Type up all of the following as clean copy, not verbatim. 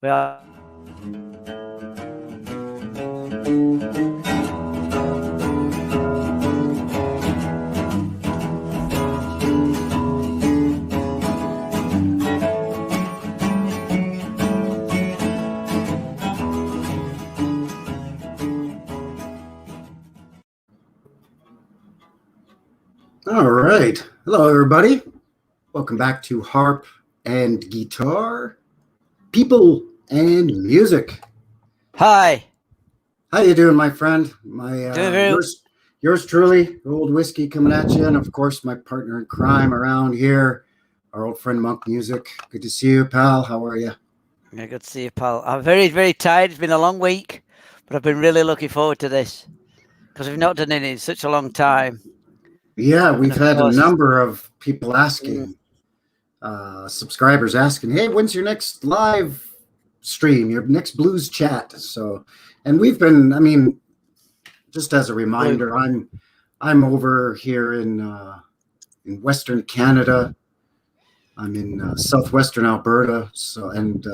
Well, all right. Hello, everybody. Welcome back to Harp and Guitar, People and Music. hi. How you doing, my friend? Doing Yours truly, Old Whiskey coming at you, and of course, my partner in crime around here, our old friend Monk Music. Good to see you, pal. How are you? Yeah, good to see you, pal. I'm very, very tired. It's been a long week, but I've been really looking forward to this because we've not done it in such a long time. Yeah, we've had a course, number of people asking, subscribers asking, "Hey, when's your next live stream? Your next blues chat?" So, and we've been. I mean, just as a reminder, I'm over here in Western Canada. I'm in southwestern Alberta. So and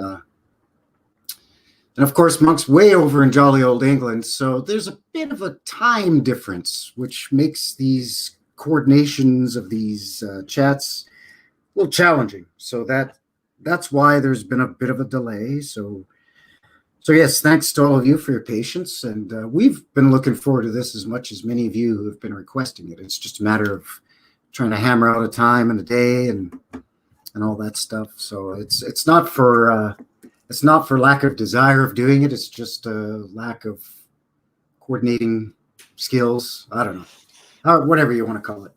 of course Monk's way over in jolly old England. So there's a bit of a time difference, which makes these coordinations of these chats a little challenging. So that's why there's been a bit of a delay. So yes, thanks to all of you for your patience, and we've been looking forward to this as much as many of you who have been requesting it. It's just a matter of trying to hammer out a time and a day and all that stuff. So it's not for lack of desire of doing it. It's just a lack of coordinating skills. I don't know, whatever you want to call it.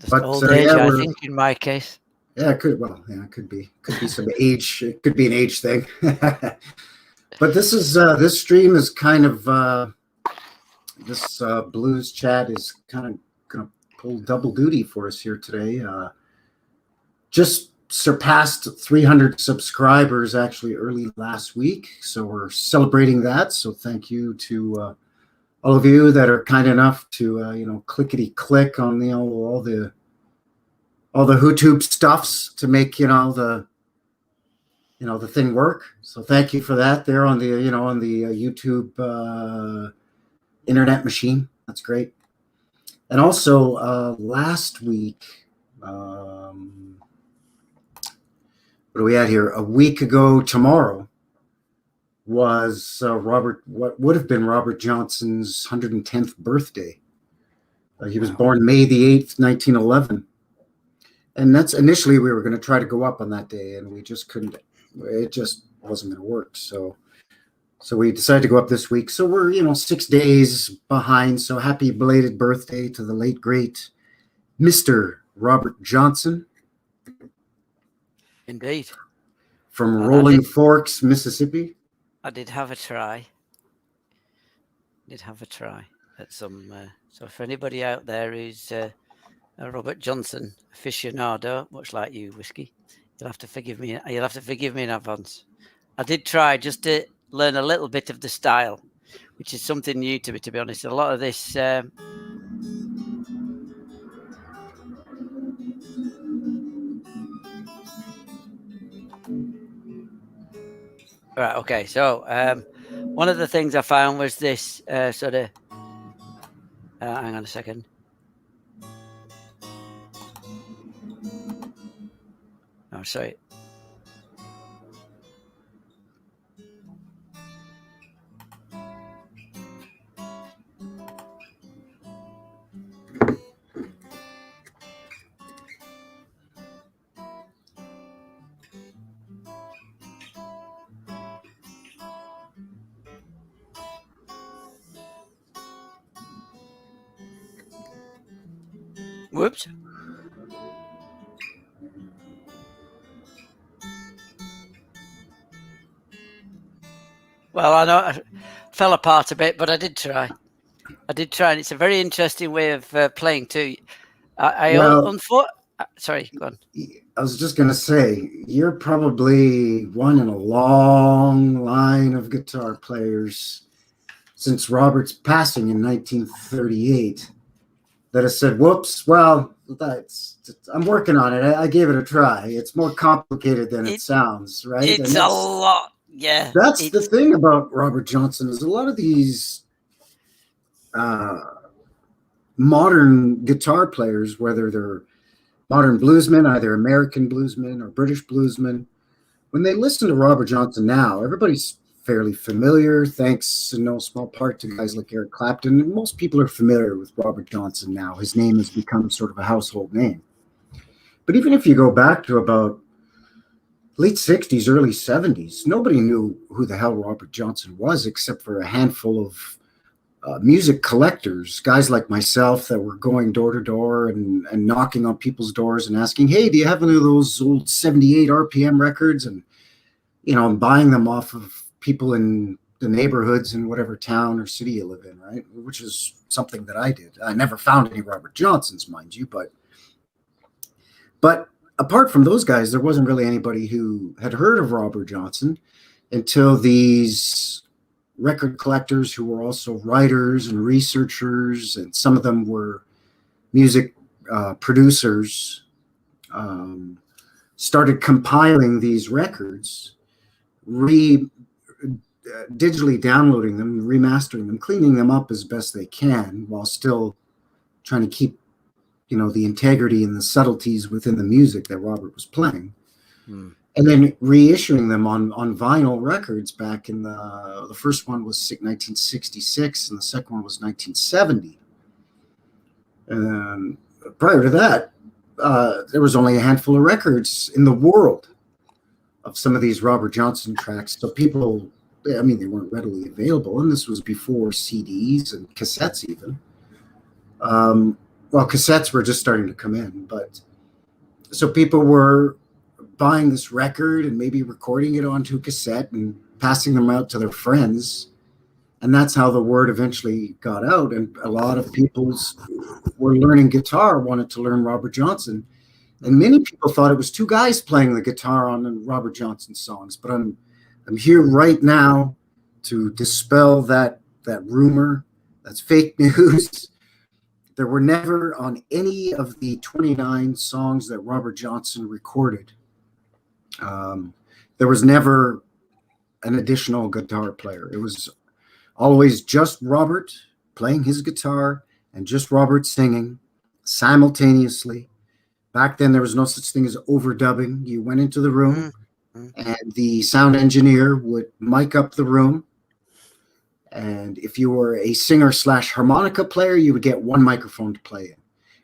But old age, I think, in my case. Yeah, it could. Well, yeah, it could be some age. It could be an age thing. But this stream is kind of this blues chat is kind of going to pull double duty for us here today. Just surpassed 300 subscribers actually early last week, so we're celebrating that. So thank you to all of you that are kind enough to clickety click on all the YouTube stuffs to make the thing work. So thank you for that there on the YouTube internet machine. That's great. And also last week, what are we at here? A week ago tomorrow was what would have been Robert Johnson's 110th birthday. He was born May the 8th, 1911. And that's initially we were going to try to go up on that day, and we just couldn't. It just wasn't going to work. So we decided to go up this week. So we're 6 days behind. So happy belated birthday to the late great Mr. Robert Johnson. Indeed. From Rolling Forks, Mississippi. I did have a try. At some. So for anybody out there who's a Robert Johnson aficionado, much like you, Whiskey, you'll have to forgive me. You'll have to forgive me in advance. I did try just to learn a little bit of the style, which is something new to me, to be honest. A lot of this. Right. Okay. So one of the things I found was this sort of. Hang on a second. Oh, sorry. Whoops. Well, I know I fell apart a bit, but I did try. And it's a very interesting way of playing too. Sorry, go on. I was just going to say, you're probably one in a long line of guitar players since Robert's passing in 1938 that has said, whoops, well, it's I'm working on it. I gave it a try. It's more complicated than it sounds, right? It's a lot. Yeah. That's the thing about Robert Johnson is a lot of these modern guitar players, whether they're modern bluesmen, either American bluesmen or British bluesmen, when they listen to Robert Johnson now, everybody's fairly familiar, thanks in no small part to guys like Eric Clapton. And most people are familiar with Robert Johnson now. His name has become sort of a household name. But even if you go back to about late 60s, early 70s, nobody knew who the hell Robert Johnson was except for a handful of music collectors, guys like myself that were going door to door and knocking on people's doors and asking, hey, do you have any of those old 78 RPM records? And, and buying them off of people in the neighborhoods in whatever town or city you live in, right? Which is something that I did. I never found any Robert Johnsons, mind you, but apart from those guys, there wasn't really anybody who had heard of Robert Johnson until these record collectors who were also writers and researchers, and some of them were music producers, started compiling these records, digitally downloading them, remastering them, cleaning them up as best they can while still trying to keep the integrity and the subtleties within the music that Robert was playing. And then reissuing them on vinyl records back in the first one was 1966 and the second one was 1970. And prior to that, there was only a handful of records in the world of some of these Robert Johnson tracks. So people, they weren't readily available. And this was before CDs and cassettes even. Cassettes were just starting to come in. But so people were buying this record and maybe recording it onto a cassette and passing them out to their friends. And that's how the word eventually got out. And a lot of people were learning guitar, wanted to learn Robert Johnson. And many people thought it was two guys playing the guitar on Robert Johnson songs. But I'm here right now to dispel that rumor. That's fake news. There were never on any of the 29 songs that Robert Johnson recorded. There was never an additional guitar player. It was always just Robert playing his guitar and just Robert singing simultaneously. Back then, there was no such thing as overdubbing. You went into the room and the sound engineer would mic up the room. And if you were a singer / harmonica player, you would get one microphone to play in,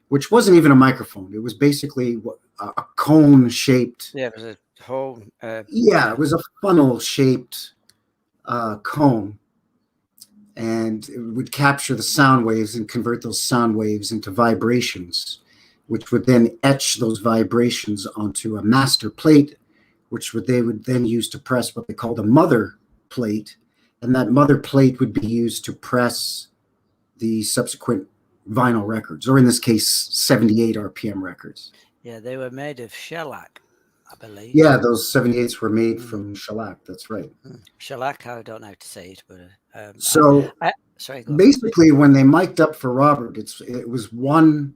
which wasn't even a microphone. It was basically a cone shaped. Yeah, it was a whole. It was a funnel shaped cone, and it would capture the sound waves and convert those sound waves into vibrations, which would then etch those vibrations onto a master plate, which they would then use to press what they called a mother plate. And that mother plate would be used to press the subsequent vinyl records, or in this case, 78 RPM records. Yeah, they were made of shellac, I believe. Yeah, those 78s were made from shellac. That's right. Shellac, I don't know how to say it, but sorry. Basically, when they mic'd up for Robert, it was one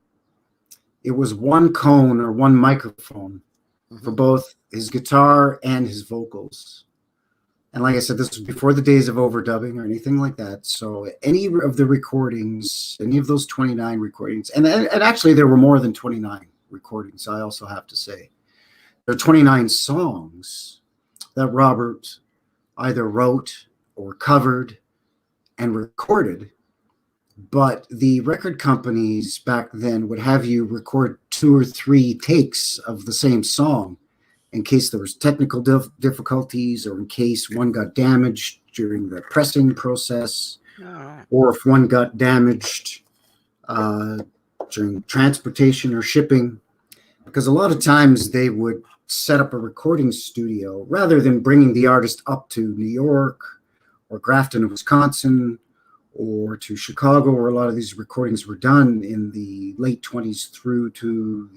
cone or one microphone for both his guitar and his vocals. And like I said, this was before the days of overdubbing or anything like that. So any of the recordings, any of those 29 recordings, and actually there were more than 29 recordings, I also have to say. There are 29 songs that Robert either wrote or covered and recorded. But the record companies back then would have you record 2 or 3 takes of the same song in case there was technical difficulties, or in case one got damaged during the pressing process, or if one got damaged during transportation or shipping. Because a lot of times they would set up a recording studio rather than bringing the artist up to New York or Grafton, Wisconsin, or to Chicago, where a lot of these recordings were done in the late 20s through to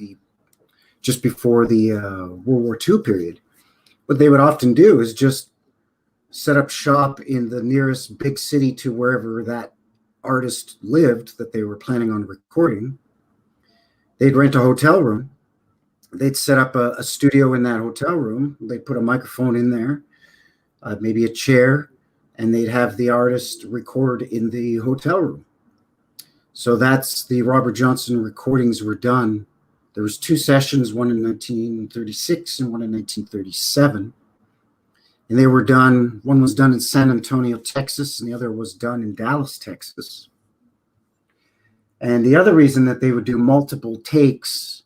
just before the World War II period. What they would often do is just set up shop in the nearest big city to wherever that artist lived that they were planning on recording. They'd rent a hotel room, they'd set up a studio in that hotel room. They'd put a microphone in there, maybe a chair, and they'd have the artist record in the hotel room. So that's the Robert Johnson recordings were done. There was 2 sessions, one in 1936 and one in 1937. And they were done, one was done in San Antonio, Texas, and the other was done in Dallas, Texas. And the other reason that they would do multiple takes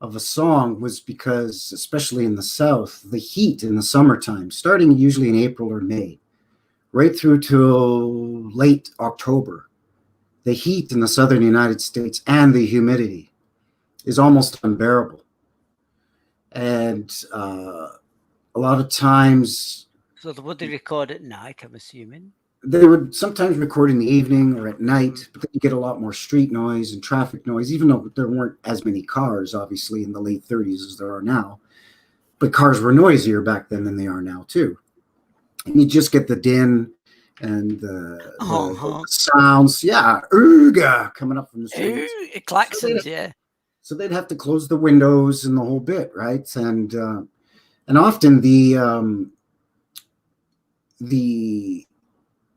of a song was because, especially in the South, the heat in the summertime, starting usually in April or May, right through till late October, the heat in the southern United States and the humidity is almost unbearable. And a lot of times, So would they record at night, I'm assuming? they would sometimes record in the evening or at night, but then you get a lot more street noise and traffic noise, even though there weren't as many cars, obviously, in the late 30s as there are now. But cars were noisier back then than they are now, too. And you just get the din and the sounds, ooga, coming up from the streets. Ooh, klaxons, yeah. So they'd have to close the windows and the whole bit, right? And often the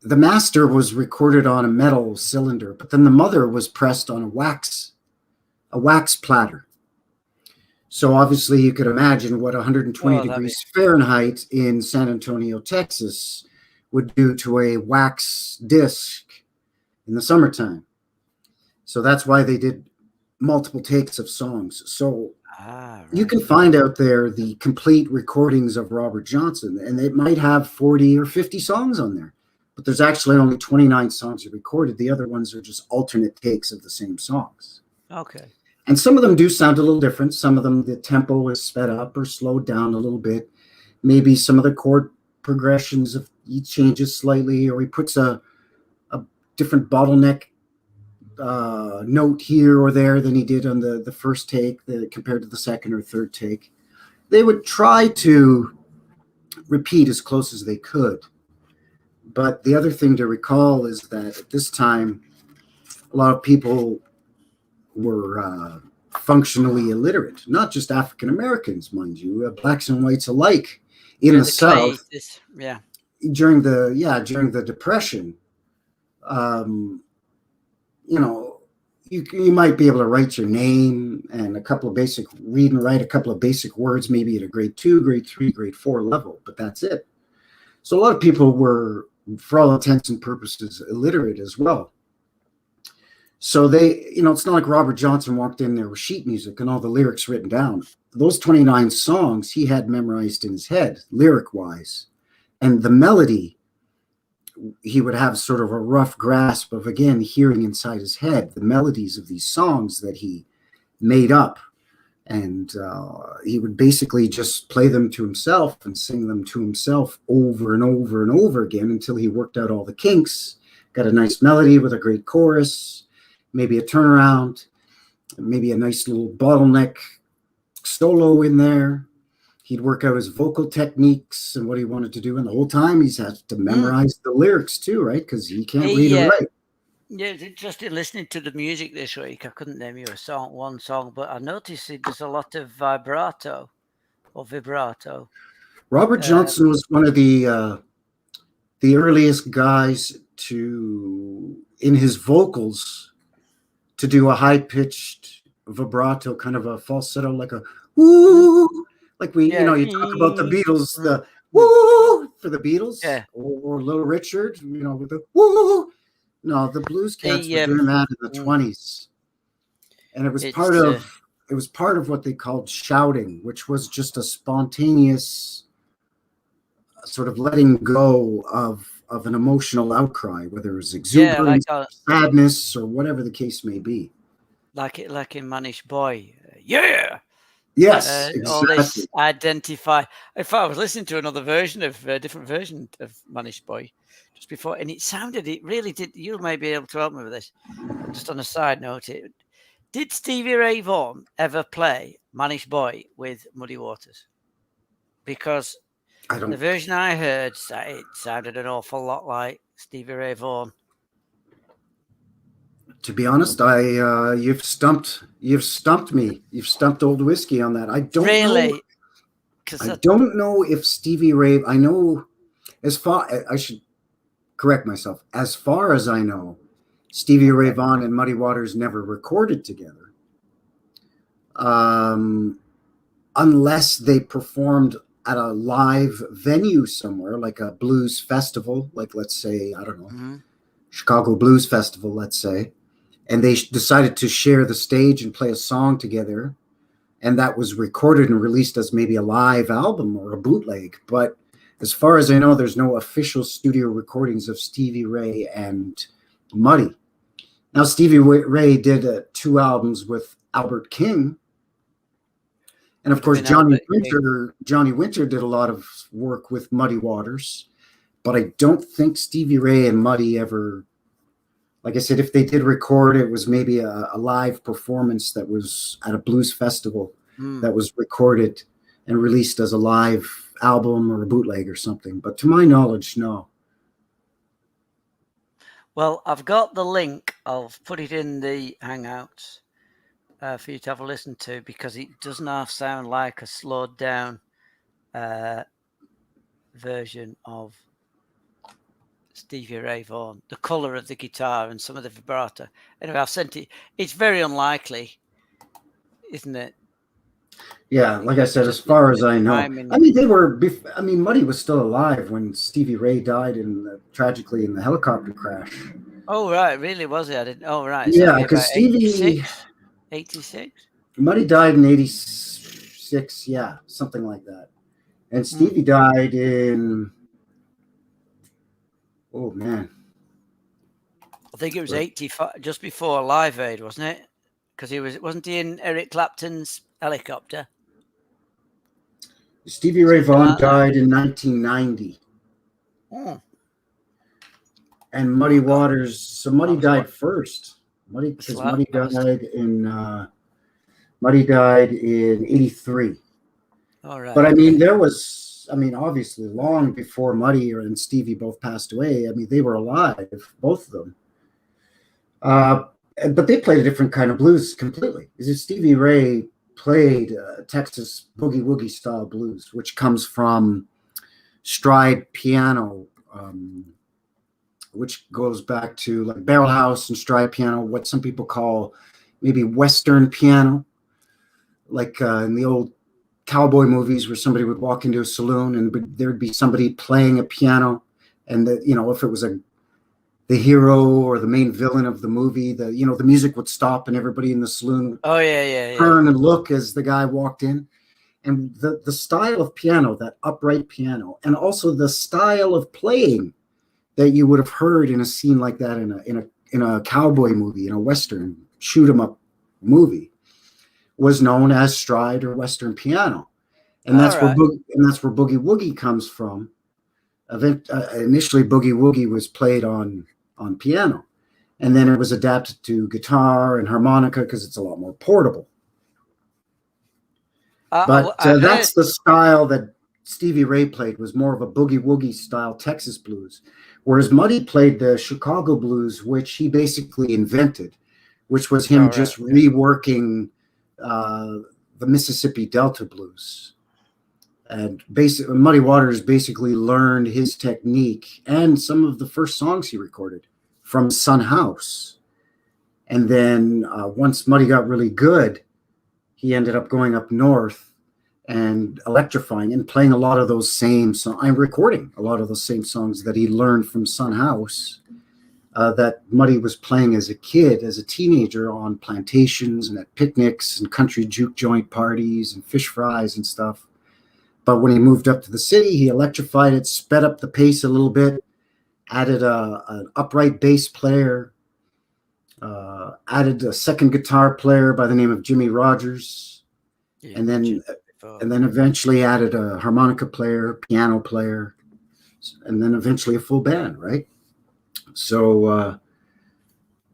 master was recorded on a metal cylinder, but then the mother was pressed on a wax platter. So obviously you could imagine what 120 degrees Fahrenheit in San Antonio, Texas would do to a wax disc in the summertime. So that's why they did multiple takes of songs. So right. You can find out there the complete recordings of Robert Johnson, and it might have 40 or 50 songs on there. But there's actually only 29 songs he recorded. The other ones are just alternate takes of the same songs. Okay. And some of them do sound a little different. Some of them, the tempo is sped up or slowed down a little bit. Maybe some of the chord progressions, he changes slightly, or he puts a different bottleneck note here or there than he did on the first take compared to the second or third take. They would try to repeat as close as they could. But the other thing to recall is that at this time, a lot of people were functionally illiterate, not just African Americans, mind you, blacks and whites alike in the South. During the Depression, you might be able to write your name and read and write a couple of basic words, maybe at a grade 2, grade 3, grade 4 level, but that's it. So a lot of people were, for all intents and purposes, illiterate as well. So it's not like Robert Johnson walked in there with sheet music and all the lyrics written down. Those 29 songs he had memorized in his head, lyric-wise. And the melody, he would have sort of a rough grasp of, again, hearing inside his head the melodies of these songs that he made up. And he would basically just play them to himself and sing them to himself over and over and over again until he worked out all the kinks, got a nice melody with a great chorus, maybe a turnaround, maybe a nice little bottleneck solo in there. He'd work out his vocal techniques and what he wanted to do. And the whole time he's had to memorize the lyrics too, right? Because he can't read or write. Yeah, it's interesting listening to the music this week. I couldn't name you one song, but I noticed there's a lot of vibrato. Robert Johnson was one of the earliest guys to, in his vocals, to do a high-pitched vibrato, kind of a falsetto, like a woo, like you talk about the Beatles, the woo for the Beatles, or Little Richard, with the woo. No, the blues cats were doing that in the 20s, and it was part of what they called shouting, which was just a spontaneous sort of letting go of an emotional outcry, whether it was exuberance, sadness, or whatever the case may be. Like in Manish Boy, yeah. Yes, exactly. All this identify. If I was listening to a different version of Manish Boy just before, and it really did. You may be able to help me with this. Just on a side note, did Stevie Ray Vaughan ever play Manish Boy with Muddy Waters? Because the version I heard, it sounded an awful lot like Stevie Ray Vaughan. To be honest, you've stumped me. You've stumped Old Whiskey on that. I don't know. Really? I don't know if Stevie Ray. I know I should correct myself. As far as I know, Stevie Ray Vaughan and Muddy Waters never recorded together, unless they performed at a live venue somewhere, like a blues festival, like let's say, I don't know, Chicago Blues Festival, let's say, and they decided to share the stage and play a song together, and that was recorded and released as maybe a live album or a bootleg. But as far as I know, there's no official studio recordings of Stevie Ray and Muddy. Now, Stevie Ray did 2 albums with Albert King. And of course, Johnny Winter did a lot of work with Muddy Waters. But I don't think Stevie Ray and Muddy ever, like I said, if they did record, it was maybe a live performance that was at a blues festival that was recorded and released as a live album or a bootleg or something. But to my knowledge, no. Well, I've got the link. I'll put it in the Hangouts for you to have a listen to, because it doesn't half sound like a slowed down version of Stevie Ray Vaughan. The colour of the guitar and some of the vibrato. Anyway, I've sent it. It's very unlikely, isn't it? Yeah, like I said, as far as I know, I mean, Muddy was still alive when Stevie Ray died tragically in the helicopter crash. Oh, right. Really, was it? I didn't. Oh, right. Yeah, because Stevie... 86? Muddy died in 86, yeah, something like that. And Stevie died in... Oh, man. I think it was 85, just before Live Aid, wasn't it? Because wasn't he in Eric Clapton's helicopter? Stevie Ray Vaughan died in 1990. Oh. And Muddy Waters, so Muddy died first. Muddy died in 83. All right. But I mean, obviously long before Muddy and Stevie both passed away. I mean, they were alive, both of them. But they played a different kind of blues completely. Stevie Ray played Texas boogie woogie style blues, which comes from stride piano, which goes back to like barrel house and stride piano, what some people call maybe Western piano, like in the old cowboy movies where somebody would walk into a saloon and there'd be somebody playing a piano, and if it was the hero or the main villain of the movie, the music would stop and everybody in the saloon would turn and look as the guy walked in. And the style of piano, that upright piano, and also the style of playing that you would have heard in a scene like that in a cowboy movie, in a Western shoot 'em up movie, was known as stride or Western piano. And that's where boogie woogie comes from. Initially, boogie woogie was played on piano, and then it was adapted to guitar and harmonica because it's a lot more portable. But that's the style that Stevie Ray played, was more of a boogie woogie style Texas blues, whereas Muddy played the Chicago blues, which he basically invented, which was him reworking the Mississippi Delta blues. And Muddy Waters basically learned his technique and some of the first songs he recorded from Son House. And then once Muddy got really good, he ended up going up north and electrifying and playing a lot of those same songs. I'm recording a lot of those same songs that he learned from Son House that Muddy was playing as a kid, as a teenager, on plantations and at picnics and country juke joint parties and fish fries and stuff. But when he moved up to the city, he electrified it, sped up the pace a little bit, added an upright bass player, added a second guitar player by the name of Jimmy Rogers, and then eventually added a harmonica player, piano player, and then eventually a full band, right? So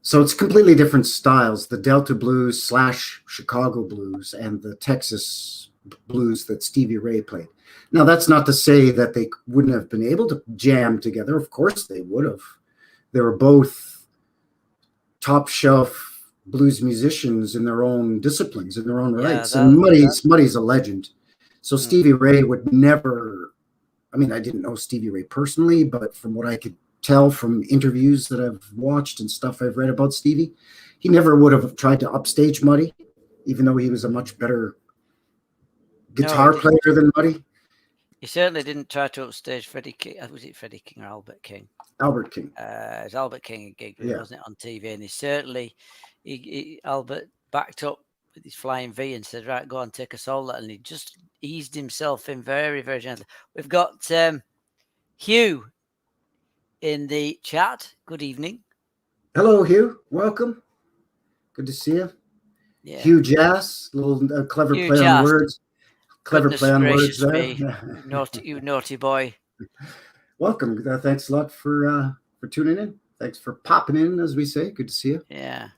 it's completely different styles, the Delta blues / Chicago blues and the Texas blues that Stevie Ray played. Now, that's not to say that they wouldn't have been able to jam together. Of course they would have. They were both top shelf blues musicians in their own disciplines, in their own Yeah, rights. And Muddy's a legend. So Stevie Ray would never. I mean, I didn't know Stevie Ray personally, but from what I could tell from interviews that I've watched and stuff I've read about Stevie, he never would have tried to upstage Muddy, even though he was a much better guitar player than Muddy. He certainly didn't try to upstage Freddie King. Was it Freddie King or Albert King? Albert King. It was Albert King gig, wasn't it, on TV? And Albert backed up with his flying V and said, "Right, go on, take a solo," and he just eased himself in very, very gently. We've got Hugh in the chat. Good evening. Hello, Hugh. Welcome. Good to see you. Yeah. Hugh Jass, little clever Hugh play Jass. on words. Clever play on words there. You naughty boy. Welcome. Thanks a lot for tuning in. Thanks for popping in, as we say. Good to see you. Yeah.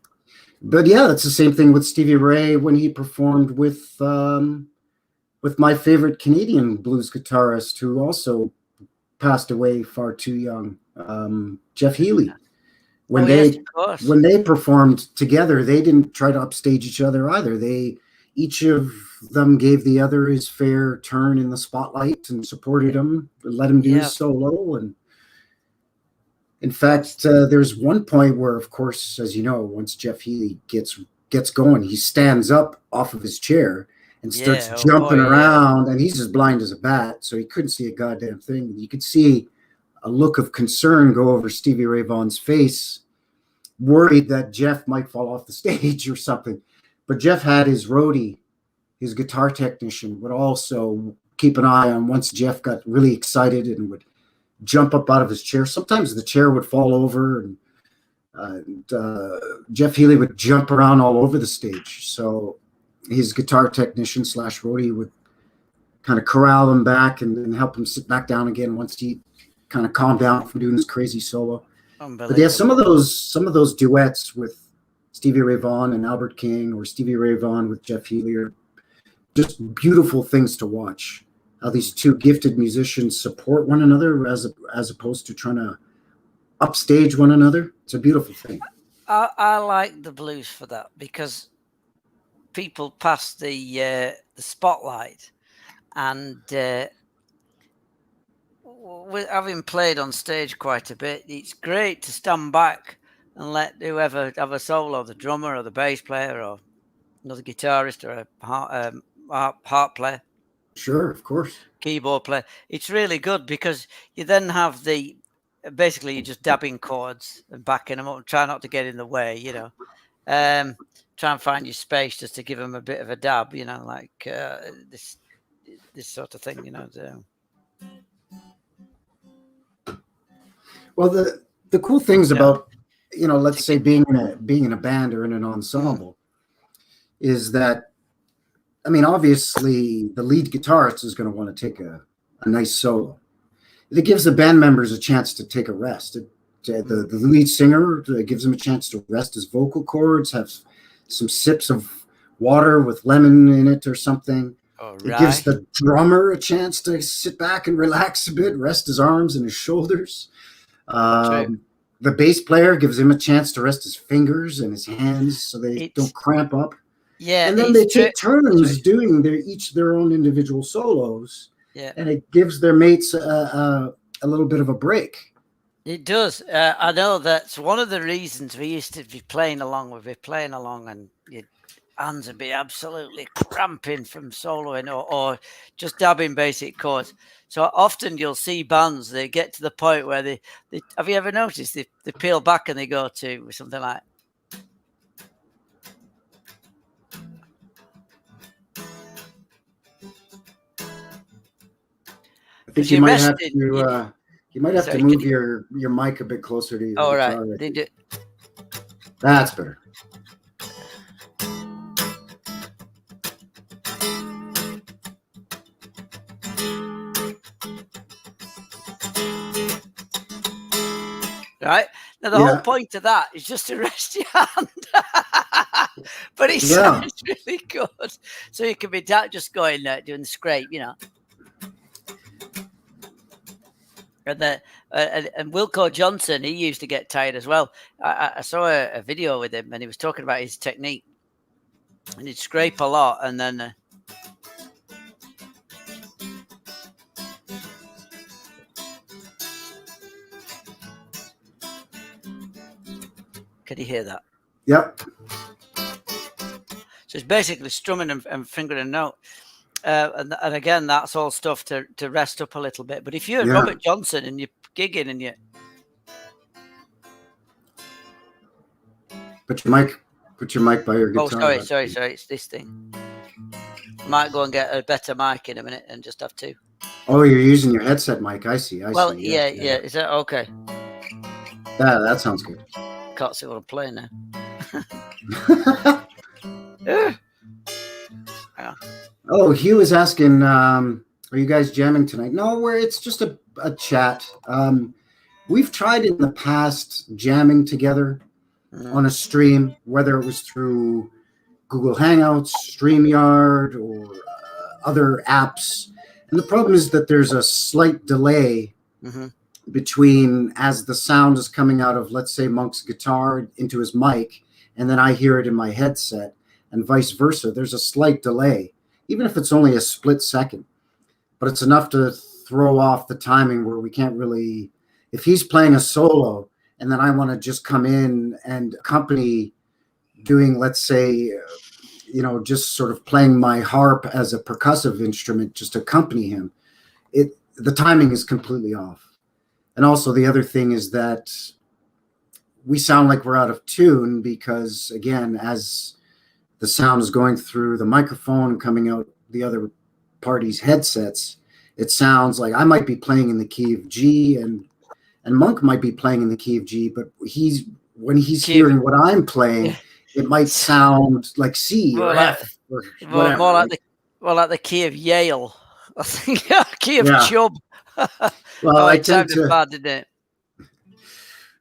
But yeah, that's the same thing with Stevie Ray when he performed with my favorite Canadian blues guitarist, who also passed away far too young, Jeff Healey. When they performed together, they didn't try to upstage each other either. Each of them gave the other his fair turn in the spotlight and supported him, let him do his solo. And in fact, there's one point where, of course, as you know, once Jeff Healey gets going, he stands up off of his chair and starts jumping around, and he's as blind as a bat, so he couldn't see a goddamn thing. You could see a look of concern go over Stevie Ray Vaughan's face, worried that Jeff might fall off the stage or something. But Jeff had his roadie, his guitar technician, would also keep an eye on once Jeff got really excited and would jump up out of his chair. Sometimes the chair would fall over, and Jeff Healey would jump around all over the stage. So his guitar technician / roadie would kind of corral him back and help him sit back down again once he kind of calmed down from doing his crazy solo. But yeah, some of those duets with Stevie Ray Vaughan and Albert King, or Stevie Ray Vaughan with Jeff Healey, are just beautiful things to watch. How these two gifted musicians support one another as opposed to trying to upstage one another. It's a beautiful thing. I like the blues for that, because people pass the spotlight, and having played on stage quite a bit, it's great to stand back and let whoever have a solo, the drummer or the bass player or another guitarist or a harp player. Sure, of course. Keyboard player. It's really good, because you then have basically you're just dabbing chords and backing them up. Try not to get in the way, try and find your space just to give them a bit of a dab, like this sort of thing, Well, the cool things about, let's say being in a band or in an ensemble is that, I mean, obviously the lead guitarist is going to want to take a nice solo. It gives the band members a chance to take a rest. The lead singer gives him a chance to rest his vocal cords, have some sips of water with lemon in it or something. It gives the drummer a chance to sit back and relax a bit, rest his arms and his shoulders. The bass player gives him a chance to rest his fingers and his hands so they don't cramp up. Yeah, and then they take turns doing their own individual solos. Yeah, and it gives their mates a little bit of a break. It does. I know that's one of the reasons we used to be playing along. We'd be playing along, and your hands would be absolutely cramping from soloing or just dabbing basic chords. So often you'll see bands, they get to the point where they have you ever noticed they peel back and they go to something like. I think you might have to move your mic a bit closer to you. All right. That's better. Right. Now, the whole point of that is just to rest your hand. But it sounds really good. So you can be just going there, doing the scrape, And Wilco Johnson, he used to get tired as well. I saw a video with him, and he was talking about his technique, and he'd scrape a lot, and then can you hear that? Yep. So it's basically strumming and fingering a note. And again, that's all stuff to rest up a little bit. But if you're Robert Johnson and you're gigging and you put your mic by your guitar. Oh, sorry, it's this thing. I might go and get a better mic in a minute and just have two. Oh, you're using your headset mic. I see. Well, yeah. Is that okay? That sounds good. Can't see what I'm playing now. Hang on. Oh, Hugh is asking, are you guys jamming tonight? No, it's just a chat. We've tried in the past jamming together on a stream, whether it was through Google Hangouts, StreamYard, or other apps. And the problem is that there's a slight delay between as the sound is coming out of, let's say, Monk's guitar into his mic, and then I hear it in my headset, and vice versa. There's a slight delay, even if it's only a split second. But it's enough to throw off the timing where we can't really, if he's playing a solo, and then I want to just come in and accompany doing, let's say, just sort of playing my harp as a percussive instrument, just accompany him. The timing is completely off. And also the other thing is that we sound like we're out of tune because, again, as the sound is going through the microphone and coming out the other party's headsets, it sounds like I might be playing in the key of G and Monk might be playing in the key of G, but when he's hearing what I'm playing, it might sound like C or F or whatever. More like the key of Yale. I think key of Chubb. Well, I tend to bad, didn't it?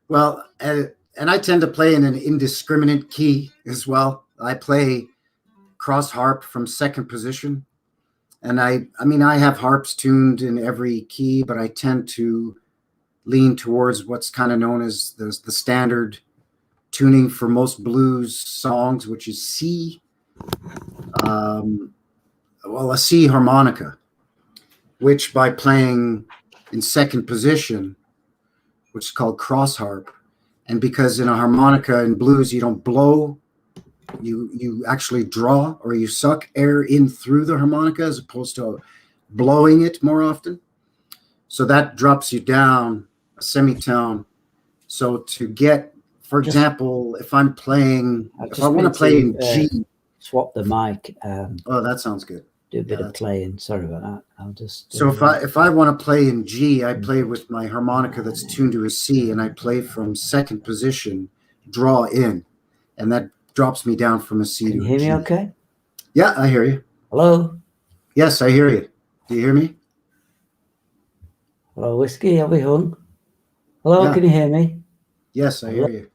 Well, and I tend to play in an indiscriminate key as well. I play cross harp from second position, and I have harps tuned in every key, but I tend to lean towards what's kind of known as the standard tuning for most blues songs, which is C. A C harmonica, which by playing in second position, which is called cross harp, and because in a harmonica in blues you don't blow, you actually draw or you suck air in through the harmonica as opposed to blowing it more often. So that drops you down a semitone. So to get, for example, if I'm playing, if I want to play in G, swap the mic. Oh, that sounds good. Do a bit of playing. Sorry about that. I'll just. So if I want to play in G, I play with my harmonica that's tuned to a C, and I play from second position, draw in, and that drops me down from a C to a G. Can you hear me okay? Yeah, I hear you. Hello? Yes, I hear you. Do you hear me? Hello, Whiskey. Are we hung? Hello, yeah. Can you hear me? Yes, I hear you.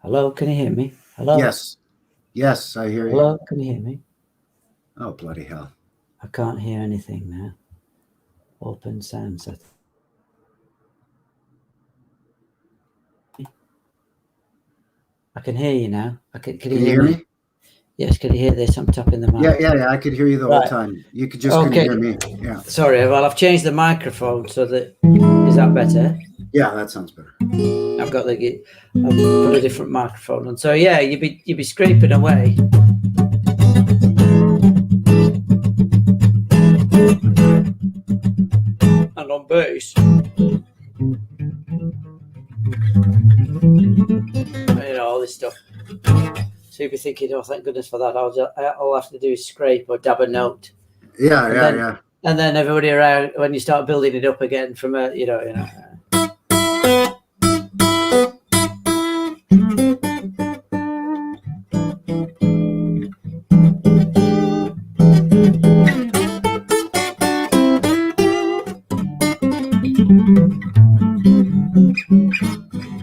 Hello, can you hear me? Hello? Yes, I hear you. Hello, can you hear me? Oh, bloody hell. I can't hear anything now. Open sound set. I can hear you now. Can you hear me? Yes, can you hear this? I'm tapping the mic. Yeah, I could hear you the whole time. You could just couldn't hear me. Yeah. Sorry, well, I've changed the microphone so that, is that better? Yeah, that sounds better. I've put a different microphone on. So yeah, you'd be scraping away. And on bass. All this stuff. So you'd be thinking, oh, thank goodness for that. All I have to do is scrape or dab a note. Yeah. And then everybody around, when you start building it up again from a,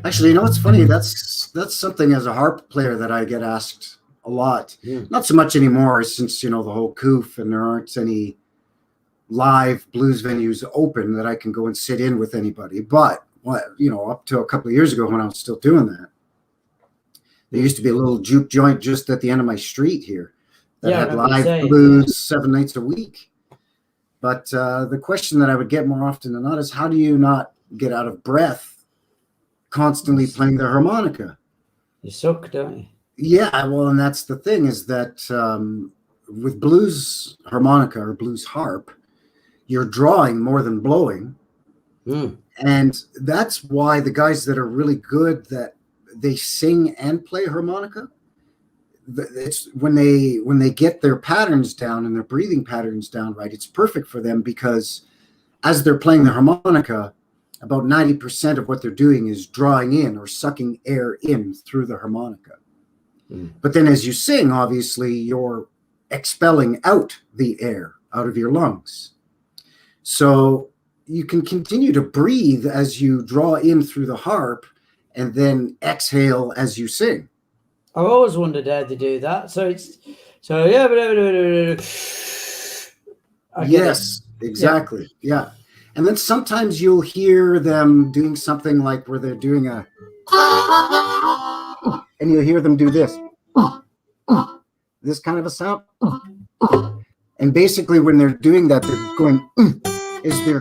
Actually, what's funny? That's something as a harp player that I get asked a lot. Yeah. Not so much anymore since, the whole coof and there aren't any live blues venues open that I can go and sit in with anybody. But up to a couple of years ago when I was still doing that, there used to be a little juke joint just at the end of my street here that had live blues 7 nights a week. But the question that I would get more often than not is, how do you not get out of breath constantly playing the harmonica? You suck, don't you? Yeah, well, and that's the thing, is that with blues harmonica or blues harp, you're drawing more than blowing. And that's why the guys that are really good, that they sing and play harmonica, it's when they get their patterns down and their breathing patterns down right, it's perfect for them, because as they're playing the harmonica, about 90% of what they're doing is drawing in or sucking air in through the harmonica. But then as you sing, obviously, you're expelling out the air out of your lungs. So you can continue to breathe as you draw in through the harp and then exhale as you sing. I've always wondered how they do that. Yes, exactly. Yeah. And then sometimes you'll hear them doing something like where they're doing a, and you'll hear them do this kind of a sound. And basically when they're doing that, they're going, is they're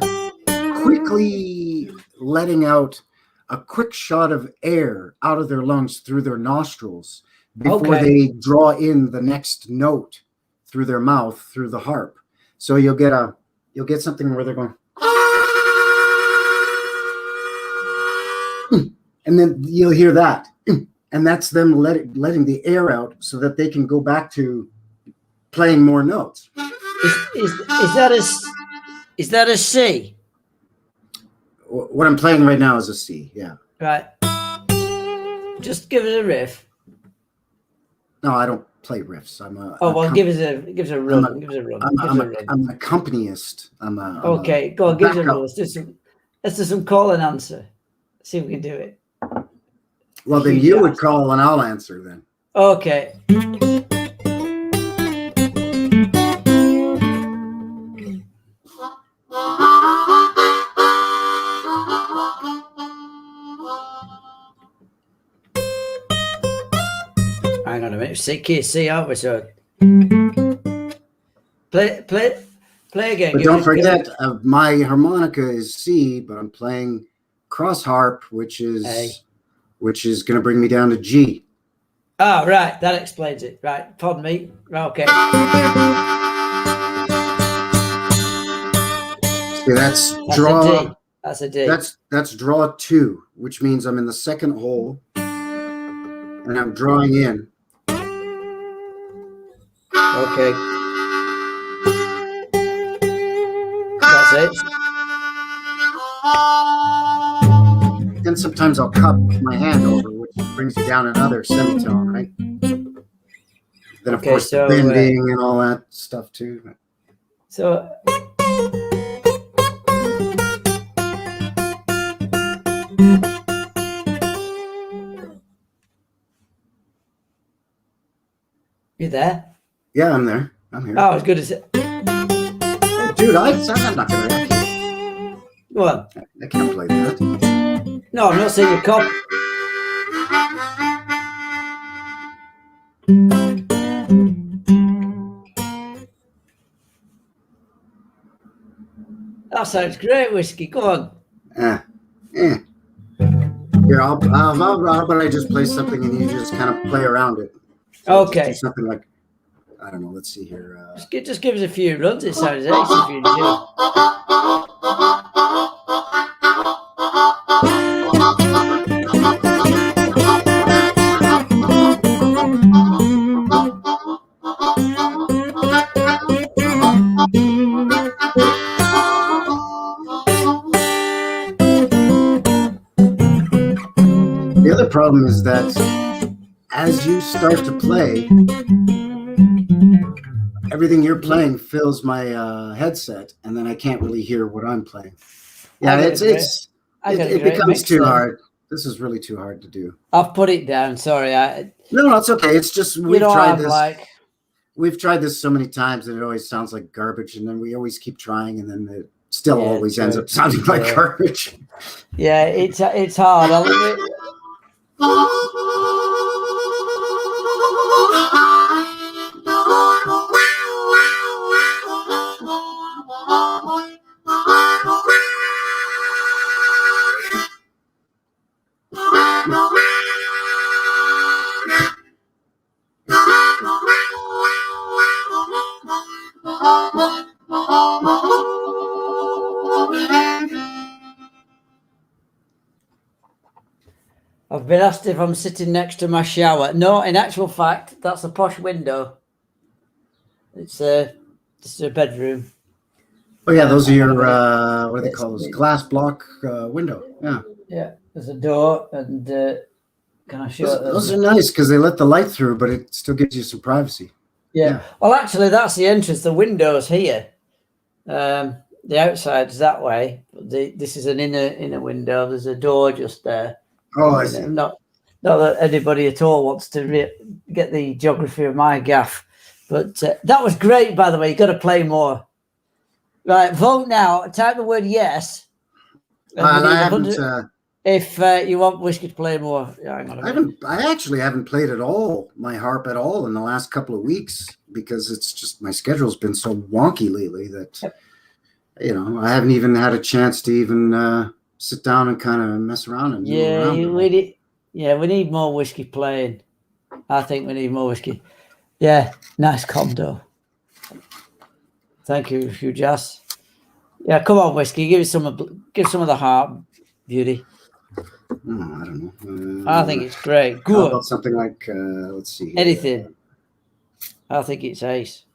quickly letting out a quick shot of air out of their lungs through their nostrils before they draw in the next note through their mouth, through the harp. So you'll get something where they're going, and then you'll hear that. And that's them letting the air out so that they can go back to playing more notes. Is that a C? What I'm playing right now is a C, yeah. Right. Just give us a riff. No, I don't play riffs. Give us a run. Give us a run. I'm an accompanist. Go on, give us a run. Let's do some call and answer. See if we can do it. Well, then you would call and I'll answer then. Okay. Hang on a minute. C, aren't we? So play again. But don't forget, my harmonica is C, but I'm playing cross harp, which is going to bring me down to G. Oh, right. That explains it. Right. Pardon me. Right, okay. See, that's draw. A D. That's a D. That's draw 2, which means I'm in the second hole, and I'm drawing in. Okay. That's it. Then sometimes I'll cup my hand over, which brings you down another semitone, right? Then of course the bending and all that stuff too. So you there? Yeah, I'm there. I'm here. Oh, as good as it. Dude, I'm not gonna wreck you. Go on. I can't play that. No, I'm not saying you cop. That sounds great, Whiskey. Go on. Here, how about I just play something and you just kind of play around it. So Okay. Something like, I don't know. Let's see here. Just give us a few runs. It sounds excellent for you to do. The other problem is that as you start to play, everything you're playing fills my headset, and then I can't really hear what I'm playing. Yeah, it becomes too hard. This is really too hard to do. I've put it down. Sorry. No, it's okay. It's just we've tried this. we've tried this so many times that it always sounds like garbage, and then we always keep trying, and then it still always ends up sounding like garbage. Yeah, it's hard. I've been asked if I'm sitting next to my shower. No, in actual fact, that's a posh window. It's a bedroom. Oh yeah, those are your what do they call those? Glass block window. Yeah. Yeah, there's a door, and can I show those are nice because they let the light through, but it still gives you some privacy. Yeah. Well, actually, that's the entrance. The window's here. The outside's that way. This is an inner window. There's a door just there. Oh, I see. Not that anybody at all wants to get the geography of my gaff, but that was great, by the way. You got to play more. Right, vote now. Type the word yes. If you want Whiskey to play more. Hang on I actually haven't played my harp at all in the last couple of weeks because it's just my schedule's been so wonky lately that I haven't even had a chance to even sit down and kind of mess around and we need more whiskey playing. I think we need more whiskey. Yeah, nice condo. Thank you, Hugh Jazz. Yeah, come on, whiskey. Give some of the harp, beauty. I don't know. I think it's great. Good. How about something like let's see. Anything. I think it's ace.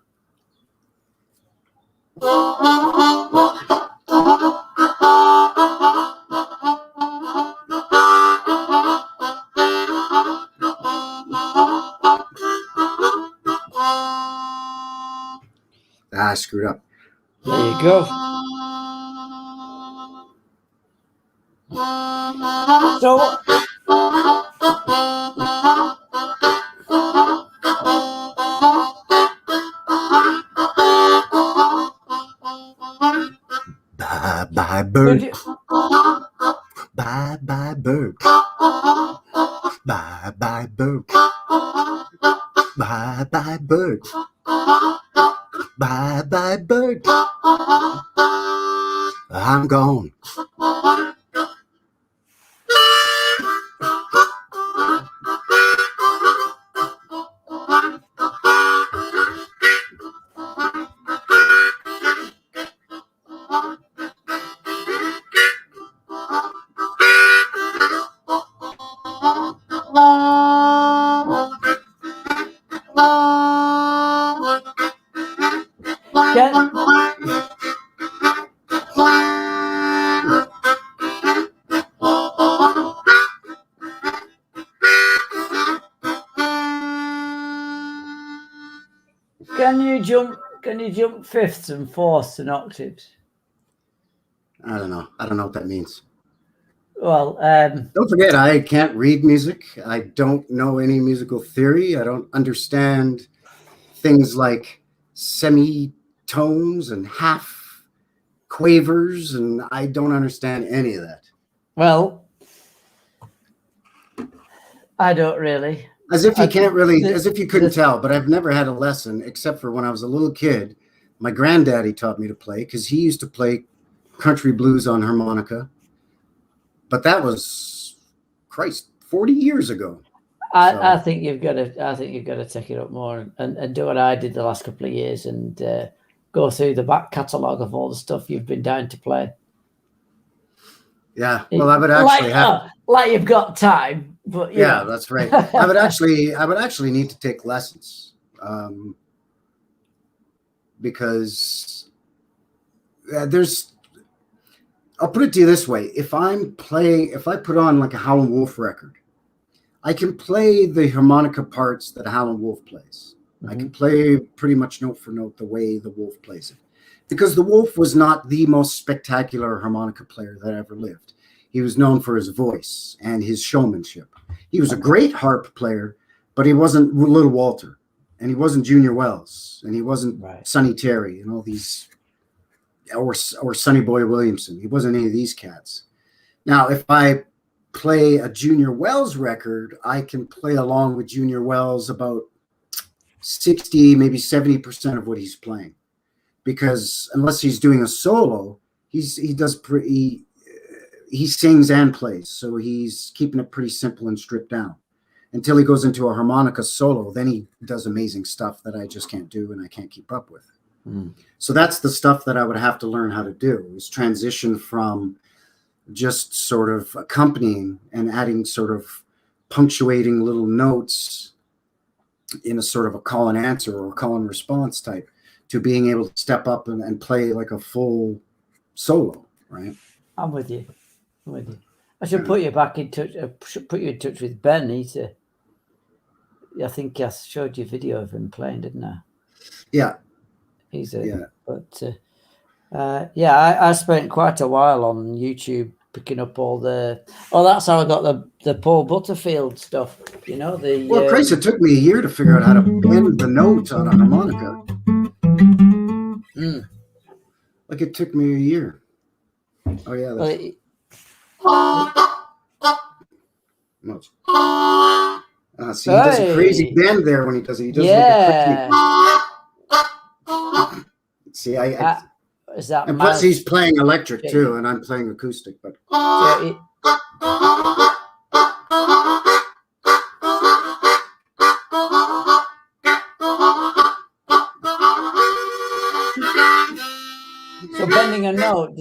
I screwed up. There you go. So bye bird. Bye bye bird. Bye bye bird. Bye bye bird. Bye bye bird. I'm gone. Can you jump fifths and fourths and octaves? I don't know what that means. Well, don't forget, I can't read music. I don't know any musical theory. I don't understand things like semitones and half quavers, and I don't understand any of that. Well, I don't really. As if you couldn't tell, but I've never had a lesson except for when I was a little kid. My granddaddy taught me to play because he used to play country blues on harmonica. But that was, 40 years ago. I think you've got to take it up more and do what I did the last couple of years and go through the back catalogue of all the stuff you've been down to play. Yeah, well, I would actually like you've got time. But yeah, that's right. I would actually need to take lessons, because I'll put it to you this way: if I put on like a Howlin' Wolf record, I can play the harmonica parts that Howlin' Wolf plays. Mm-hmm. I can play pretty much note for note the way the Wolf plays it, because the Wolf was not the most spectacular harmonica player that ever lived. He was known for his voice and his showmanship. He was a great harp player, but he wasn't Little Walter. and he wasn't Junior Wells, and he wasn't Right. Sonny Terry and all these, or Sonny Boy Williamson. He wasn't any of these cats. Now, if I play a Junior Wells record, I can play along with Junior Wells about 60, maybe 70% of what he's playing, because unless he's doing a solo, he sings and plays, so he's keeping it pretty simple and stripped down until he goes into a harmonica solo. Then he does amazing stuff that I just can't do and I can't keep up with. So that's the stuff that I would have to learn how to do, is transition from just sort of accompanying and adding sort of punctuating little notes in a sort of a call and answer or call and response type, to being able to step up and play like a full solo, right? I'm with you. I should put you back in touch. I should put you in touch with Ben. I think I showed you a video of him playing, didn't I? Yeah. But I spent quite a while on YouTube picking up all the. Oh, that's how I got the Paul Butterfield stuff. You know the. Well, Christ, it took me a year to figure out how to bend the notes on a harmonica. Like it took me a year. Oh yeah. See, he does a crazy bend there when he does it. He does like a quick. See, is that? And plus, he's playing electric too, and I'm playing acoustic. But so bending a note.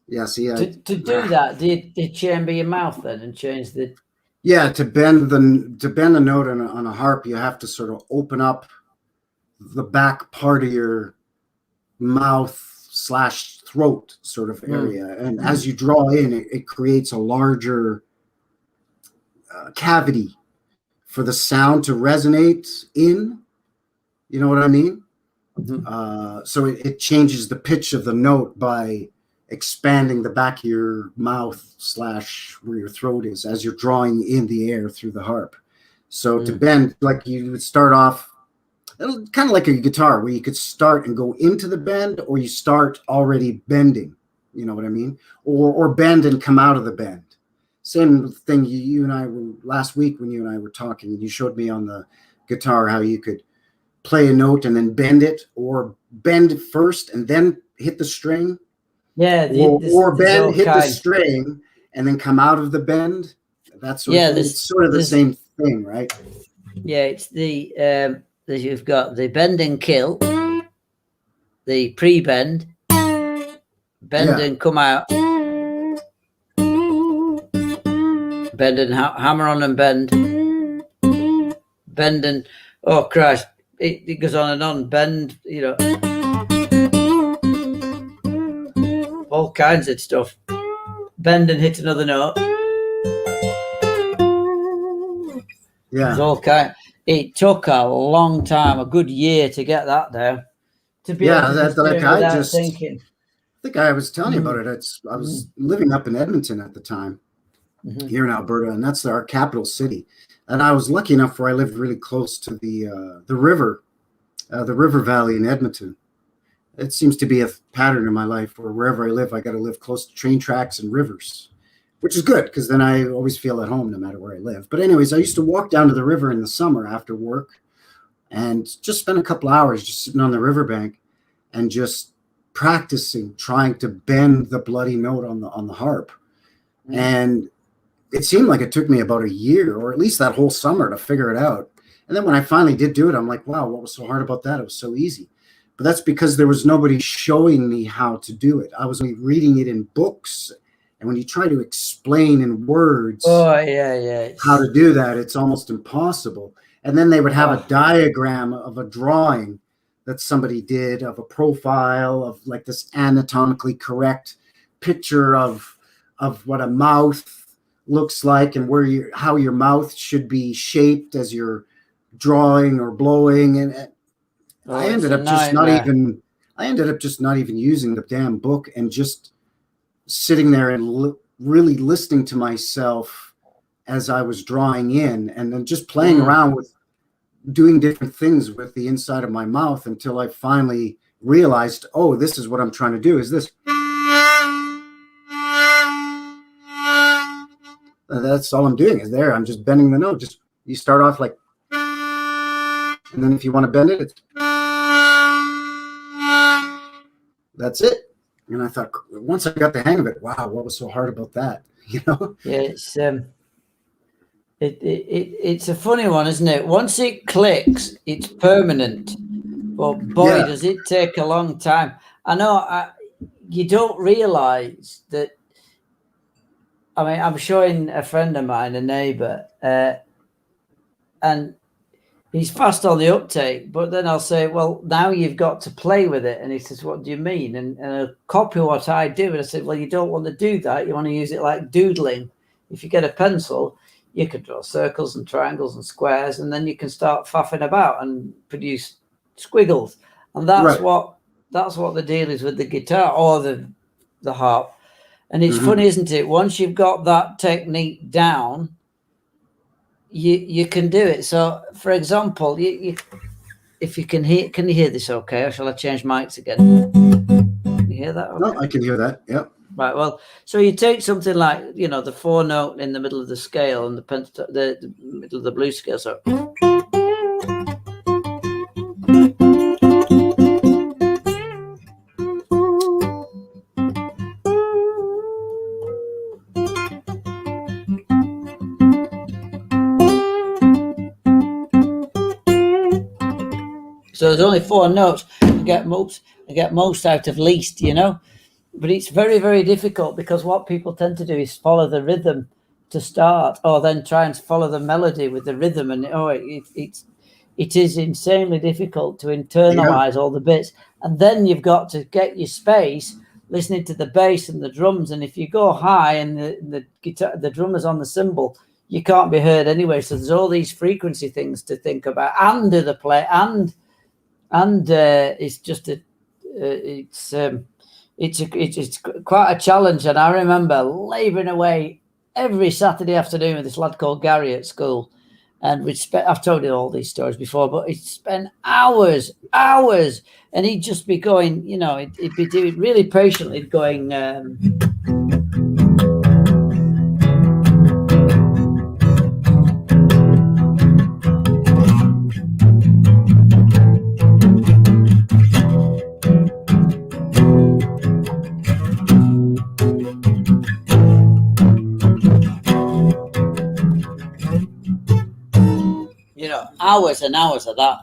Yeah, see, to do that, do you chamber your mouth then and change the? Yeah, to bend the note on a harp, you have to sort of open up the back part of your mouth/throat sort of area, and as you draw in, it creates a larger cavity for the sound to resonate in. You know what I mean? So it changes the pitch of the note by expanding the back of your mouth / where your throat is as you're drawing in the air through the harp. So to bend, like you would start off kind of like a guitar, where you could start and go into the bend, or you start already bending. You know what I mean? Or bend and come out of the bend. Same thing you and I were last week when you and I were talking, and you showed me on the guitar how you could play a note and then bend it, or bend first and then hit the string. Yeah, or bend, hit the string, and then come out of the bend. That's it's sort of the same thing, right? Yeah, it's you've got the bend and kill, the pre-bend, bend and come out, bend and hammer on and bend and oh Christ, it goes on and on. Bend, all kinds of stuff. Bend and hit another note. Yeah. There's all kind. It took a long time, a good year to get that down. To be able to thinking. I think I was telling you about it. I was living up in Edmonton at the time, here in Alberta, and that's our capital city. And I was lucky enough where I lived really close to the river valley in Edmonton. It seems to be a pattern in my life where wherever I live, I got to live close to train tracks and rivers, which is good because then I always feel at home no matter where I live. But anyways, I used to walk down to the river in the summer after work and just spend a couple hours just sitting on the riverbank and just practicing, trying to bend the bloody note on the harp. And it seemed like it took me about a year, or at least that whole summer, to figure it out. And then when I finally did do it, I'm like, wow, what was so hard about that? It was so easy. But that's because there was nobody showing me how to do it. I was only reading it in books. And when you try to explain in words how to do that, it's almost impossible. And then they would have a diagram of a drawing that somebody did of a profile of like this anatomically correct picture of what a mouth looks like and how your mouth should be shaped as you're drawing or blowing. And I ended up just not even using the damn book and just sitting there and really listening to myself as I was drawing in, and then just playing around with doing different things with the inside of my mouth until I finally realized, oh, this is what I'm trying to do. Is this? That's all I'm doing is there. I'm just bending the note. Just you start off like, and then if you want to bend it, it's that's it. And I thought, once I got the hang of it, wow, what was so hard about that? You know? Yeah, it's a funny one, isn't it? Once it clicks, it's permanent. But boy, Yeah. does it take a long time. I know you don't realize that. I mean, I'm showing a friend of mine, a neighbor, and he's fast on the uptake, but then I'll say, well, now you've got to play with it. And he says, what do you mean? And a copy of what I do. And I said, well, you don't want to do that. You want to use it like doodling. If you get a pencil, you can draw circles and triangles and squares, and then you can start faffing about and produce squiggles. And that's Right. that's what the deal is with the guitar or the harp. And it's funny, isn't it? Once you've got that technique down, you can do it. So, for example, if you can you hear this okay? Or shall I change mics again? Can you hear that? Okay? No, I can hear that. Yeah. Right. Well, so you take something like, you know, the 4 note in the middle of the scale and the middle of the blues scale. So. So there's only 4 notes. I get most out of least, you know. But it's very, very difficult because what people tend to do is follow the rhythm to start, or then try and follow the melody with the rhythm, and it is insanely difficult to internalize all the bits. And then you've got to get your space listening to the bass and the drums. And if you go high and the guitar, the drummer's on the cymbal, you can't be heard anyway. So there's all these frequency things to think about, and do the play, and it's just it's quite a challenge. And I remember laboring away every Saturday afternoon with this lad called Gary at school, and I've told you all these stories before, but he'd spend hours, and he'd just be going, you know, he'd be doing really patiently going. Hours and hours of that.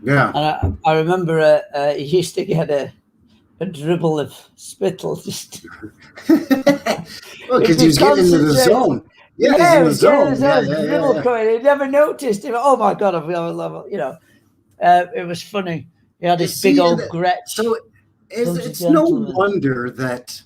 Yeah. And I remember he used to get a dribble of spittle just. Well, because he was getting into the zone. Yeah, he's in the zone. Dribble coming. He never noticed him. Oh my God, I love it. You know, it was funny. He had this big old Gretsch. So it's no wonder that,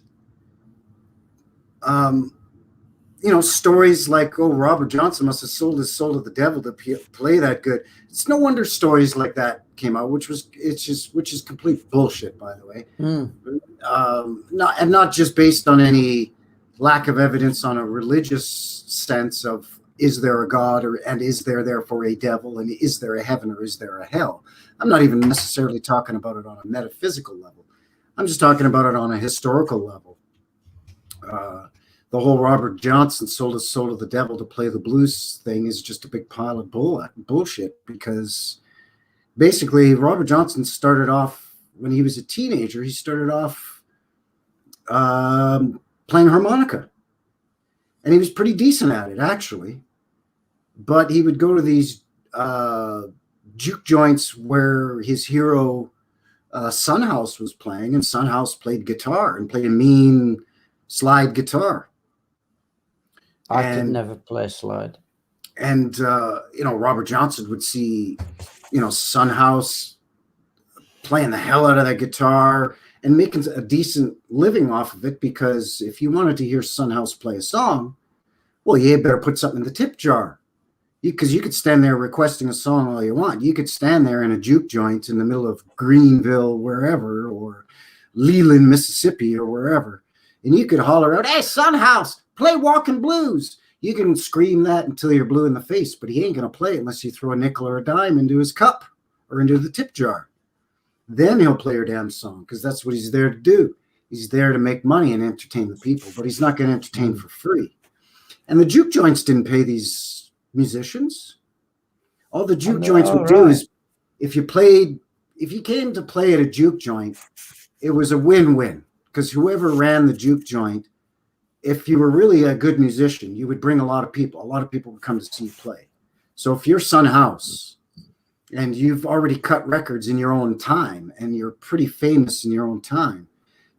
you know, stories like, oh, Robert Johnson must have sold his soul to the devil to play that good. It's no wonder stories like that came out, which is complete bullshit, by the way. Not just based on any lack of evidence on a religious sense of, is there a God, and is there therefore a devil, and is there a heaven or is there a hell? I'm not even necessarily talking about it on a metaphysical level. I'm just talking about it on a historical level. The whole Robert Johnson sold his soul to the devil to play the blues thing is just a big pile of bullshit, because basically Robert Johnson started off, when he was a teenager, he started off playing harmonica. And he was pretty decent at it, actually. But he would go to these juke joints where his hero Sunhouse was playing, and Sunhouse played guitar and played a mean slide guitar. I could never play slide. And, you know, Robert Johnson would see, you know, Sunhouse playing the hell out of that guitar and making a decent living off of it, because if you wanted to hear Sunhouse play a song, well, you better put something in the tip jar. Because you could stand there requesting a song all you want. You could stand there in a juke joint in the middle of Greenville, wherever, or Leland, Mississippi, or wherever, and you could holler out, "Hey, Sunhouse, play Walking Blues." You can scream that until you're blue in the face, but he ain't going to play unless you throw a nickel or a dime into his cup or into the tip jar. Then he'll play your damn song, because that's what he's there to do. He's there to make money and entertain the people, but he's not going to entertain for free. And the juke joints didn't pay these musicians. All the juke joints would do is, if you came to play at a juke joint, it was a win-win, because whoever ran the juke joint, if you were really a good musician, you would bring a lot of people. A lot of people would come to see you play. So if you're Son House and you've already cut records in your own time and you're pretty famous in your own time,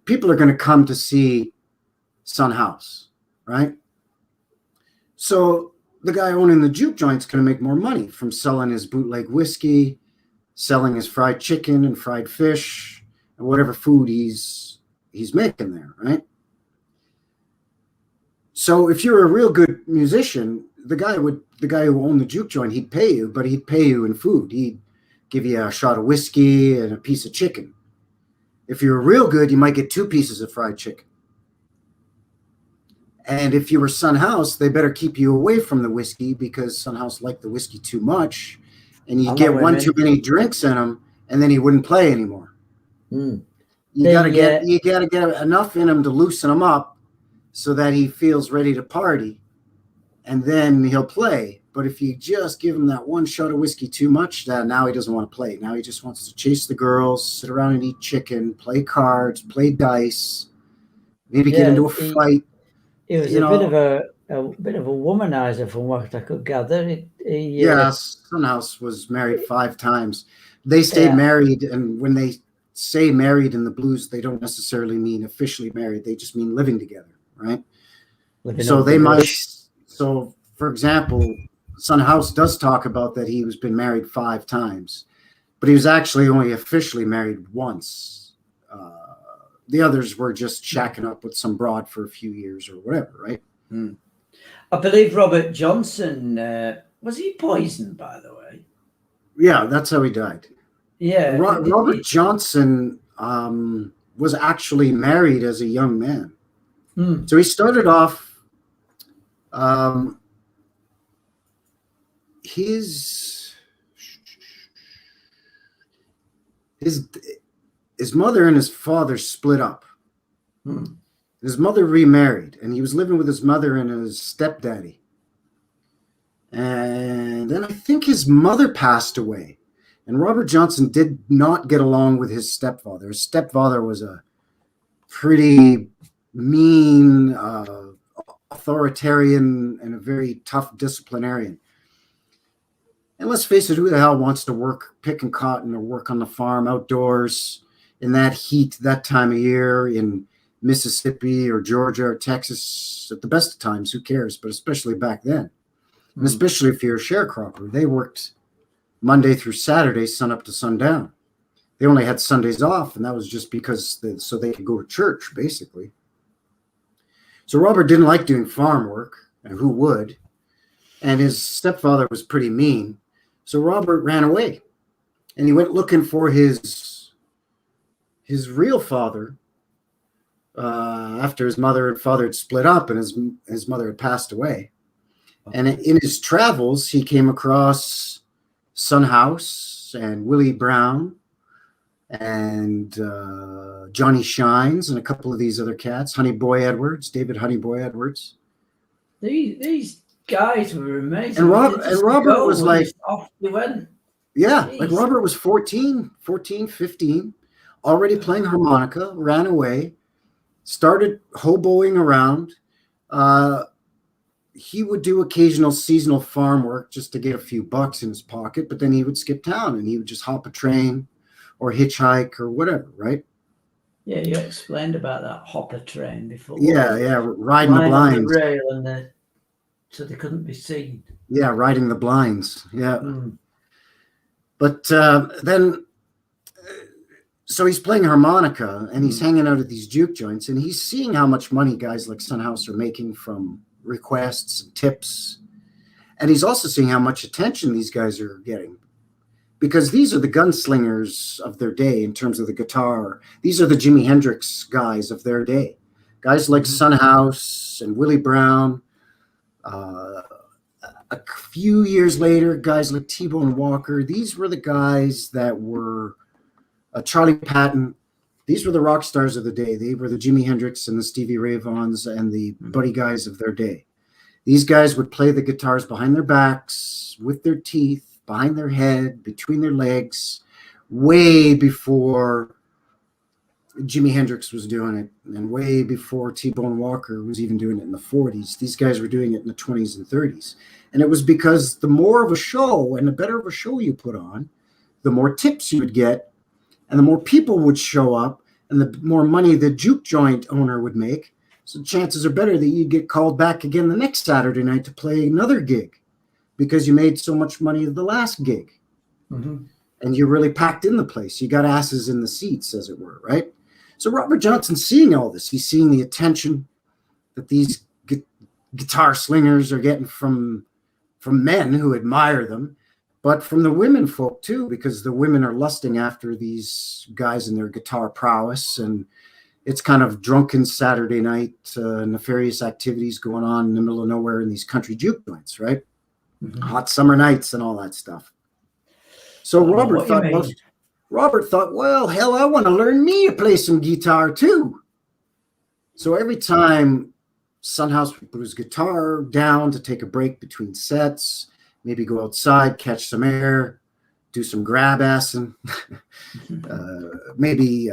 people are going to come to see Son House, right? So the guy owning the juke joint's going to make more money from selling his bootleg whiskey, selling his fried chicken and fried fish, and whatever food he's making there, right? So if you're a real good musician, the guy who owned the juke joint, he'd pay you, but he'd pay you in food. He'd give you a shot of whiskey and a piece of chicken. If you're real good, you might get 2 pieces of fried chicken. And if you were Son House, they better keep you away from the whiskey, because Son House liked the whiskey too much, and you get one too many drinks in him, and then he wouldn't play anymore. You gotta get enough in him to loosen him up, so that he feels ready to party, and then he'll play. But if you just give him that one shot of whiskey too much, now he doesn't want to play. Now he just wants to chase the girls, sit around and eat chicken, play cards, play dice, maybe get into a fight. He was a bit of a womanizer, from what I could gather. Son House was married 5 times. They stayed married, and when they say married in the blues, they don't necessarily mean officially married. They just mean living together, right? So for example, Son House does talk about that he was been married 5 times, but he was actually only officially married once. The others were just shacking up with some broad for a few years or whatever, right? I believe Robert Johnson, was he poisoned, by the way? Yeah, that's how he died. Yeah. Robert Johnson was actually married as a young man. So he started off, his mother and his father split up. His mother remarried, and he was living with his mother and his stepdaddy. And then I think his mother passed away. And Robert Johnson did not get along with his stepfather. His stepfather was a pretty mean, authoritarian, and a very tough disciplinarian. And let's face it, who the hell wants to work picking cotton or work on the farm outdoors in that heat that time of year in Mississippi or Georgia or Texas? At the best of times, who cares? But especially back then. And especially if you're a sharecropper, they worked Monday through Saturday, sun up to sundown. They only had Sundays off, and that was just because so they could go to church, basically. So Robert didn't like doing farm work, and who would? And his stepfather was pretty mean. So Robert ran away, and he went looking for his real father after his mother and father had split up, and his mother had passed away. And in his travels, he came across Son House and Willie Brown and Johnny Shines and a couple of these other cats, David Honey Boy Edwards. These guys were amazing. And Robert was like, off they went. Yeah, jeez. Like Robert was 14, 15, already playing harmonica, ran away, started hoboing around. He would do occasional seasonal farm work just to get a few bucks in his pocket, but then he would skip town and he would just hop a train or hitchhike or whatever, right? Yeah, you explained about that hopper train before. Yeah, riding the blinds. The rail so they couldn't be seen. Yeah, riding the blinds, yeah. But then, so he's playing harmonica and he's hanging out at these juke joints and he's seeing how much money guys like Son House are making from requests and tips, and he's also seeing how much attention these guys are getting, because these are the gunslingers of their day in terms of the guitar. These are the Jimi Hendrix guys of their day, guys like Son House and Willie Brown, Uh, a few years later, guys like T-Bone Walker, these were the guys that were Charlie Patton. These were the rock stars of the day. They were the Jimi Hendrix and the Stevie Ray Vaughns and the Buddy Guys of their day. These guys would play the guitars behind their backs, with their teeth, behind their head, between their legs, way before Jimi Hendrix was doing it, and way before T-Bone Walker was even doing it in the 40s. These guys were doing it in the 20s and 30s. And it was because the more of a show and the better of a show you put on, the more tips you would get, and the more people would show up, and the more money the juke joint owner would make. So chances are better that you'd get called back again the next Saturday night to play another gig because you made so much money at the last gig. Mm-hmm. And you really packed in the place. You got asses in the seats, as it were, right? So Robert Johnson's seeing all this. He's seeing the attention that these guitar slingers are getting from men who admire them, but from the women folk too, because the women are lusting after these guys and their guitar prowess. And it's kind of drunken Saturday night, nefarious activities going on in the middle of nowhere in these country juke joints, right? Mm-hmm. Hot summer nights and all that stuff. So Robert thought, well, hell, I want to learn me to play some guitar too. So every time Sunhouse would put his guitar down to take a break between sets, maybe go outside, catch some air, do some grab assing, maybe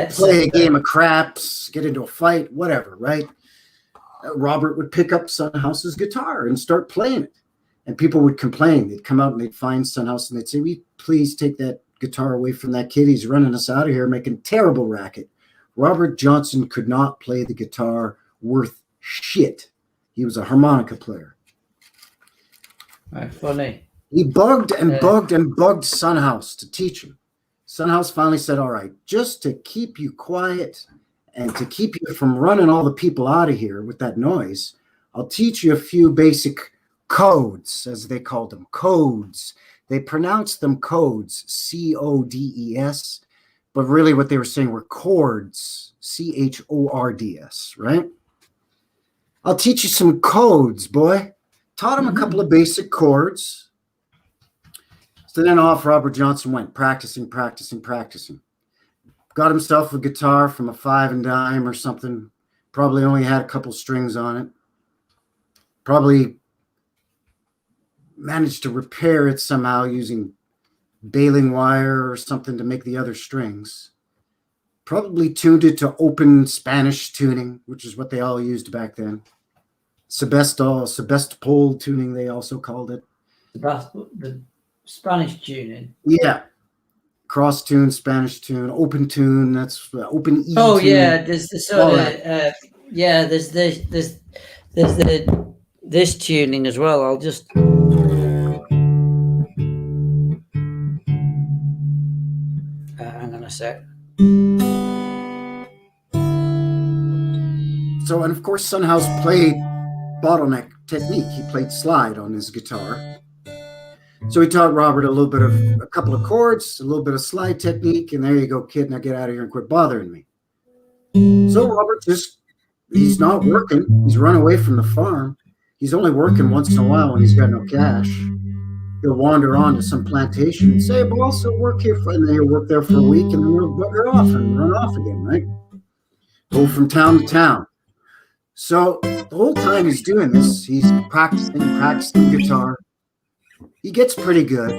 play a game of craps, get into a fight, whatever, right? Robert would pick up Sunhouse's guitar and start playing it. And people would complain. They'd come out and they'd find Sunhouse and they'd say, "Will you please take that guitar away from that kid? He's running us out of here, making terrible racket." Robert Johnson could not play the guitar worth shit. He was a harmonica player. Funny. He bugged and bugged and bugged Sunhouse to teach him. Sunhouse finally said, "All right, just to keep you quiet and to keep you from running all the people out of here with that noise, I'll teach you a few basic codes," as they called them, codes. They pronounced them codes, C-O-D-E-S, but really what they were saying were chords, C-H-O-R-D-S, right? "I'll teach you some codes, boy." Taught him a couple of basic chords. So then off Robert Johnson went, practicing. Got himself a guitar from a 5 and dime or something. Probably only had a couple strings on it. Probably managed to repair it somehow using baling wire or something to make the other strings. Probably tuned it to open Spanish tuning, which is what they all used back then. Sebastopol tuning, they also called it. The Spanish tuning. Yeah. Cross tune, Spanish tune, open tune, that's open E. Oh, tune. yeah. There's the sort of, there's this tuning as well. I'll just. Hang on a sec. So, and of course, Sunhouse played bottleneck technique. He played slide on his guitar. So he taught Robert a couple of chords, a little bit of slide technique, and there you go, kid, now get out of here and quit bothering me. So Robert he's not working. He's run away from the farm. He's only working once in a while when he's got no cash. He'll wander on to some plantation and say, "Boss, I'll work here," and then he'll work there for a week, and then he'll bugger off and run off again, right? Go from town to town. So the whole time he's doing this, he's practicing guitar. He gets pretty good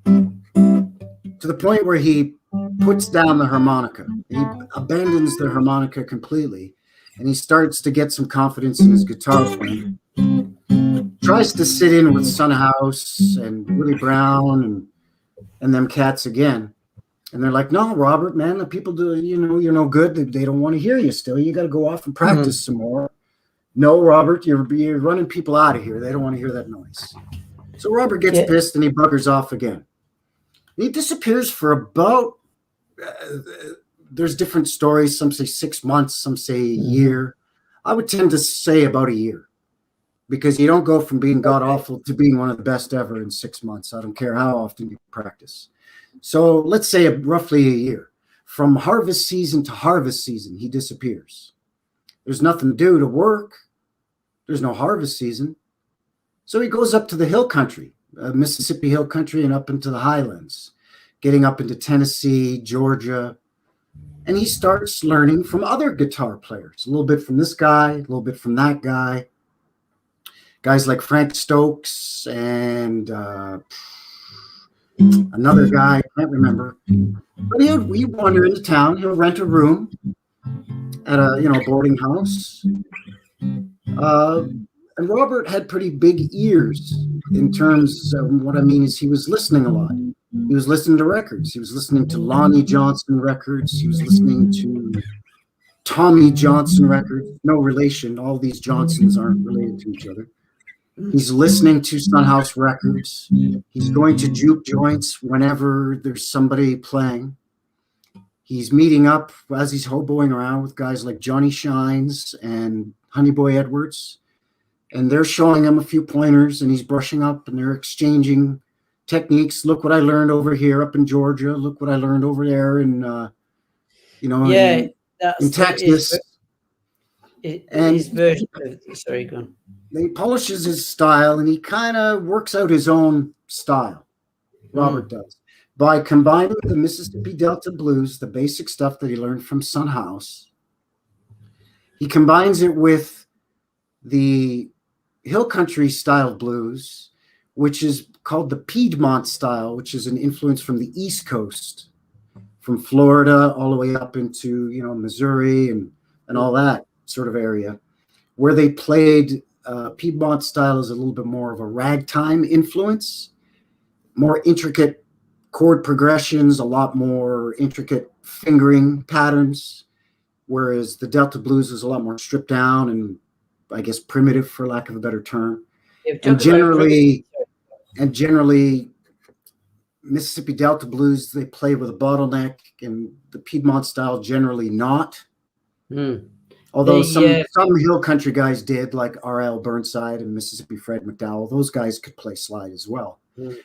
to the point where he puts down the harmonica. He abandons the harmonica completely, and he starts to get some confidence in his guitar playing. Tries to sit in with Sunhouse and Willie Brown and them cats again. And they're like, "No, Robert, man, the people do, you're no good. They don't want to hear you still. You got to go off and practice some more." "No, Robert, you're running people out of here. They don't want to hear that noise." So Robert gets pissed and he buggers off again. He disappears for about, there's different stories. Some say 6 months, some say a year. I would tend to say about a year, because you don't go from being god awful to being one of the best ever in 6 months. I don't care how often you practice. So let's say roughly a year. From harvest season to harvest season, he disappears. There's nothing to do to work. There's no harvest season. So he goes up to the hill country, Mississippi hill country, and up into the highlands, getting up into Tennessee, Georgia. And he starts learning from other guitar players, a little bit from this guy, a little bit from that guy. Guys like Frank Stokes and another guy, I can't remember. But he'd wander into town. He'll rent a room at a boarding house. And Robert had pretty big ears in terms of what I mean is he was listening a lot. He was listening to records. He was listening to Lonnie Johnson records. He was listening to Tommy Johnson records. No relation. All these Johnsons aren't related to each other. He's listening to Sunhouse records. He's going to juke joints whenever there's somebody playing. He's meeting up as he's hoboing around with guys like Johnny Shines and Honeyboy Edwards. And they're showing him a few pointers, and he's brushing up, and they're exchanging techniques. Look what I learned over here up in Georgia. Look what I learned over there in, in Texas. His version of, sorry, go on. He polishes his style, and he kind of works out his own style. Robert does. By combining the Mississippi Delta blues, the basic stuff that he learned from Son House, he combines it with the hill country style blues, which is called the Piedmont style, which is an influence from the East Coast, from Florida all the way up into, Missouri and all that sort of area, where they played Piedmont style is a little bit more of a ragtime influence, more intricate chord progressions, a lot more intricate fingering patterns, whereas the Delta blues is a lot more stripped down and I guess primitive, for lack of a better term. And generally Mississippi Delta blues, they play with a bottleneck, and the Piedmont style generally not. Although some hill country guys did, like R.L. Burnside and Mississippi Fred McDowell, those guys could play slide as well.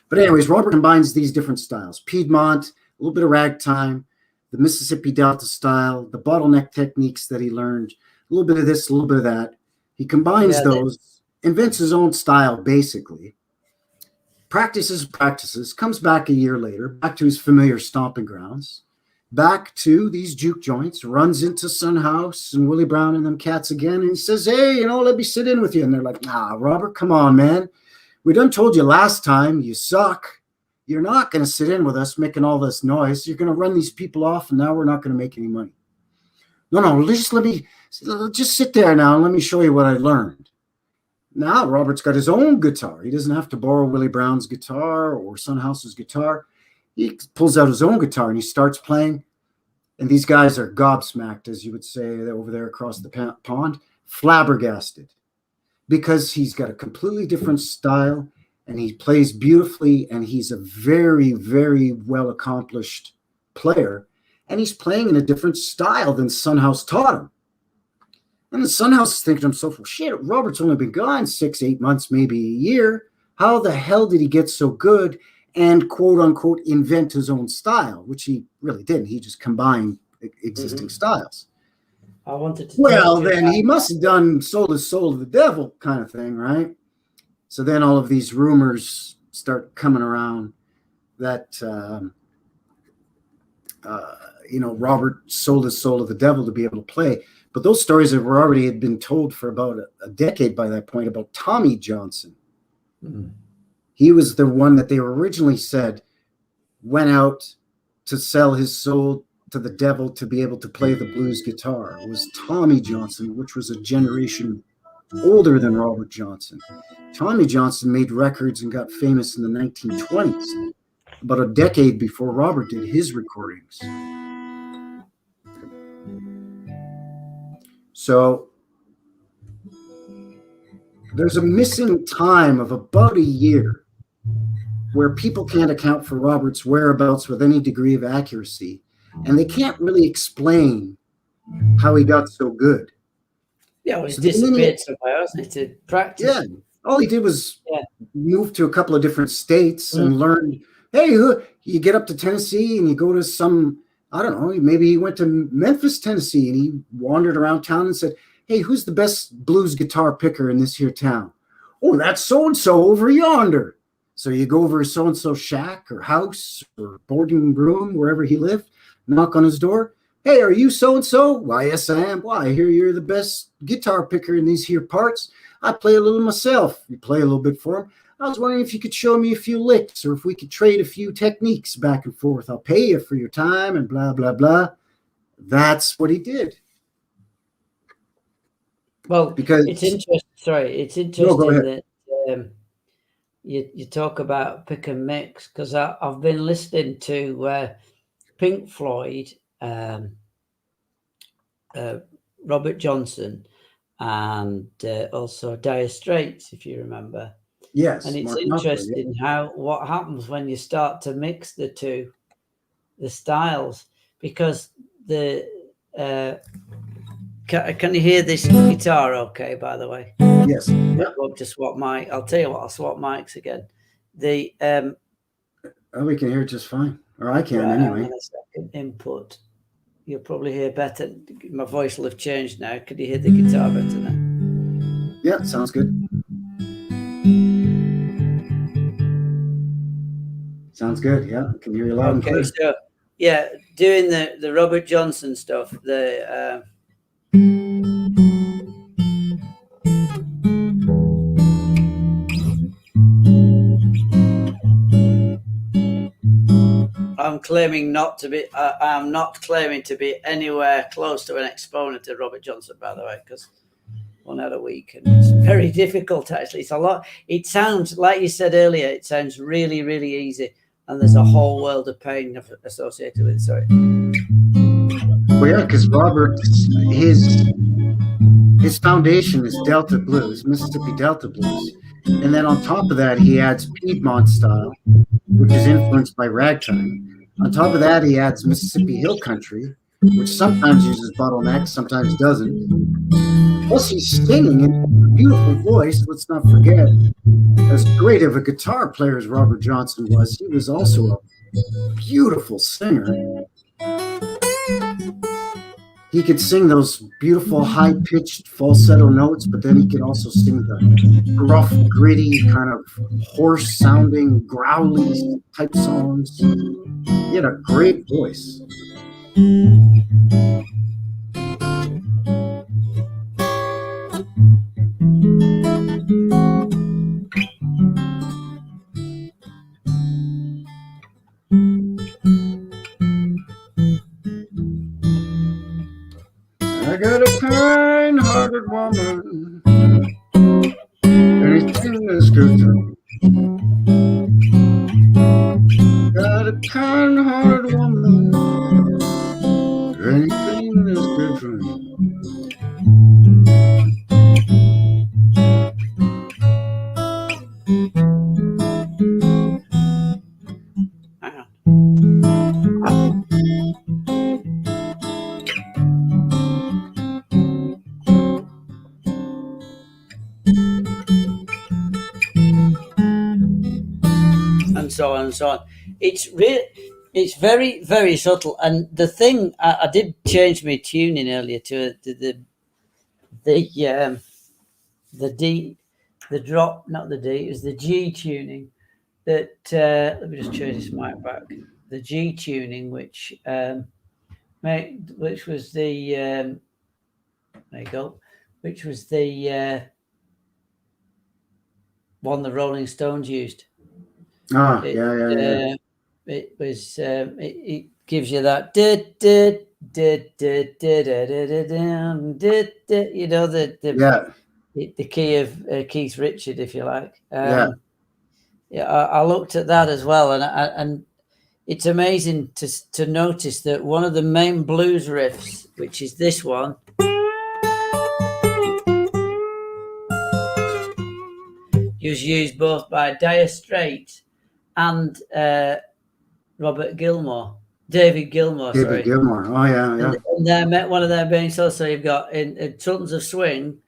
But anyways, Robert combines these different styles: Piedmont, a little bit of ragtime, the Mississippi Delta style, the bottleneck techniques that he learned, a little bit of this, a little bit of that. He combines those, invents his own style, basically. Practices, comes back a year later, back to his familiar stomping grounds, back to these juke joints, runs into Son House and Willie Brown and them cats again, and he says, hey, let me sit in with you. And they're like, nah, Robert, come on, man. We done told you last time, you suck. You're not going to sit in with us making all this noise. You're going to run these people off, and now we're not going to make any money. No, just sit there now and let me show you what I learned. Now Robert's got his own guitar. He doesn't have to borrow Willie Brown's guitar or Son House's guitar. He pulls out his own guitar and he starts playing. And these guys are gobsmacked, as you would say over there across the pond, flabbergasted, because he's got a completely different style and he plays beautifully, and he's a very, very well accomplished player. And he's playing in a different style than Son House taught him. And the Son House is thinking to himself, well, shit, Robert's only been gone 6-8 months, maybe a year. How the hell did he get so good and, quote unquote, invent his own style, which he really didn't. He just combined existing styles. I wanted to. Well, then he must have done sold his soul to the devil kind of thing, right? So then all of these rumors start coming around that, Robert sold his soul to the devil to be able to play. But those stories had been told for about a decade by that point about Tommy Johnson. He was the one that they originally said went out to sell his soul to the devil to be able to play the blues guitar. It was Tommy Johnson, which was a generation older than Robert Johnson. Tommy Johnson made records and got famous in the 1920s, about a decade before Robert did his recordings. So there's a missing time of about a year where people can't account for Robert's whereabouts with any degree of accuracy, and they can't really explain how he got so good. Yeah, well, he's disappeared somewhere, hasn't he, to practice? Yeah, all he did was move to a couple of different states and learn, hey, you get up to Tennessee and you go to some, I don't know, maybe he went to Memphis, Tennessee, and he wandered around town and said, hey, who's the best blues guitar picker in this here town? Oh, that's so-and-so over yonder. So you go over to so-and-so's shack or house or boarding room, wherever he lived, knock on his door. Hey, are you so-and-so? Why, yes, I am. Why, I hear you're the best guitar picker in these here parts. I play a little myself. You play a little bit for him. I was wondering if you could show me a few licks or if we could trade a few techniques back and forth. I'll pay you for your time and blah, blah, blah. That's what he did. Well, Because it's interesting. Sorry, it's interesting that you talk about pick and mix, because I've been listening to Pink Floyd, Robert Johnson, and also Dire Straits, if you remember. yes, and it's Mark Knopfler, interesting what happens when you start to mix the styles, because the can you hear this guitar okay, by the way? Yes. Yeah. Well, just swap mic. I'll tell you what, I'll swap mics again. The we can hear it just fine, or I can anyway. Hang on a second. Input. You'll probably hear better. My voice will have changed now. Could you hear the guitar better now? Yeah, sounds good. Sounds good. Yeah, I can hear you loud and clear. So yeah, doing the Robert Johnson stuff. I'm claiming not to be. I'm not claiming to be anywhere close to an exponent of Robert Johnson, by the way, because one out a week, and it's very difficult. Actually, it's a lot. It sounds like you said earlier. It sounds really, really easy, and there's a whole world of pain associated with it. Sorry. Well, yeah, because Robert, his foundation is Delta blues, Mississippi Delta blues, and then on top of that, he adds Piedmont style, which is influenced by ragtime. On top of that, he adds Mississippi Hill Country, which sometimes uses bottlenecks, sometimes doesn't. Plus, he's singing in a beautiful voice. Let's not forget, as great of a guitar player as Robert Johnson was, he was also a beautiful singer. He could sing those beautiful high-pitched falsetto notes, but then he could also sing the rough, gritty, kind of hoarse-sounding, growly type songs. He had a great voice. I got a kind-hearted woman, anything that's good for me. Got a kind-hearted woman, anything that's good for me. And so on and so on. It's very, very subtle. And the thing, I did change my tuning earlier to the D, the drop, not the D, it was the G tuning. That let me just change this mic back. The G tuning, which was the there you go, which was the one the Rolling Stones used. Yeah. It was it gives you that you know, the key of Keith Richard, if you like. I looked at that as well, and it's amazing to notice that one of the main blues riffs, which is this one, was used both by Dire Straits and David Gilmour. David Gilmour. Oh yeah. And they met one of their main songs. So you've got in Tons of Swing.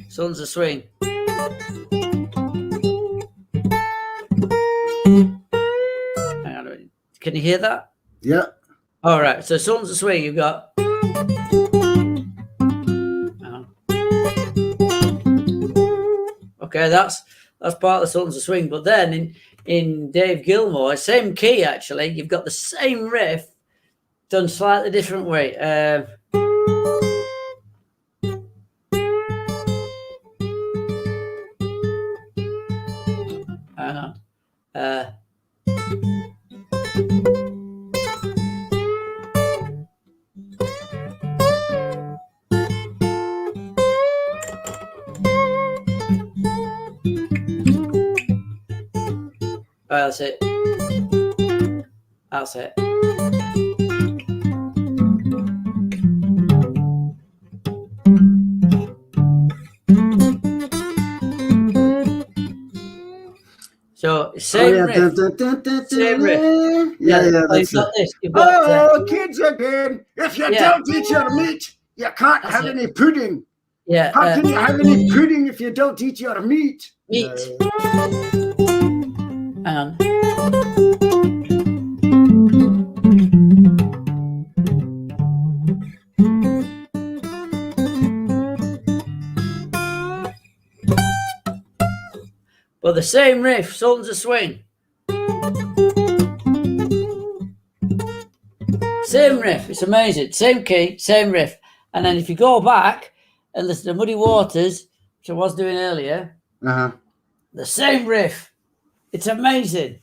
Sons of Swing. Hang on, Can you hear that? Yeah. All right. So Sultans of Swing, you've got. Okay, that's part of the Sultans of Swing. But then in Dave Gilmour, same key actually, you've got the same riff done slightly different way. Hang on. That's it. That's it. So same riff. Same riff. Yeah, that's got it. this. You've got, kids again. If you don't eat your meat, you can't have any pudding. Yeah. How can you have any pudding if you don't eat your meat? Meat. Hang on. But the same riff, Sultans of Swing. Same riff, it's amazing. Same key, same riff. And then if you go back and listen to Muddy Waters, which I was doing earlier, the same riff. It's amazing.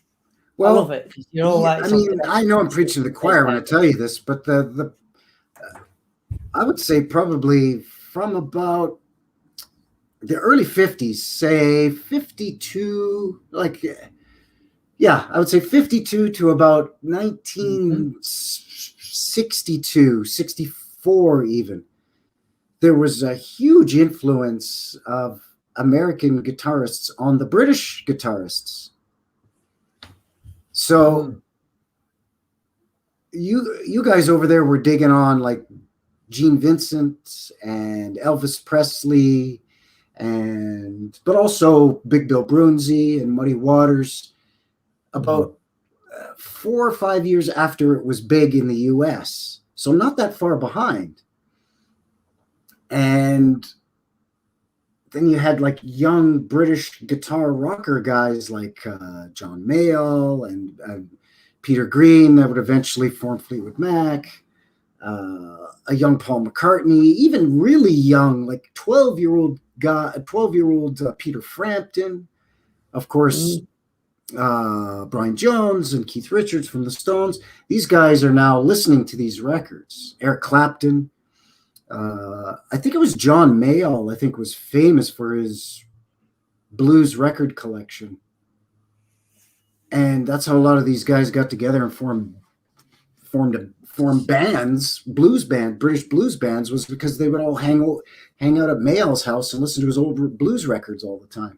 Well, I love it. You're all like, I mean, I know I'm preaching to the choir when I tell you this, but the I would say probably from about the early 50s, say 52, like, yeah, I would say 52 to about 1962, 64 even. There was a huge influence of American guitarists on the British guitarists. So you guys over there were digging on like Gene Vincent and Elvis Presley, but also Big Bill Broonzy and Muddy Waters about 4 or 5 years after it was big in the US. So not that far behind. And then you had like young British guitar rocker guys like John Mayall and Peter Green that would eventually form Fleetwood Mac, a young Paul McCartney, even really young, like 12-year-old Peter Frampton, of course, Brian Jones and Keith Richards from the Stones. These guys are now listening to these records. Eric Clapton. I think it was John Mayall, I think, was famous for his blues record collection. And that's how a lot of these guys got together and formed bands, British blues bands, was because they would all hang out at Mayall's house and listen to his old blues records all the time.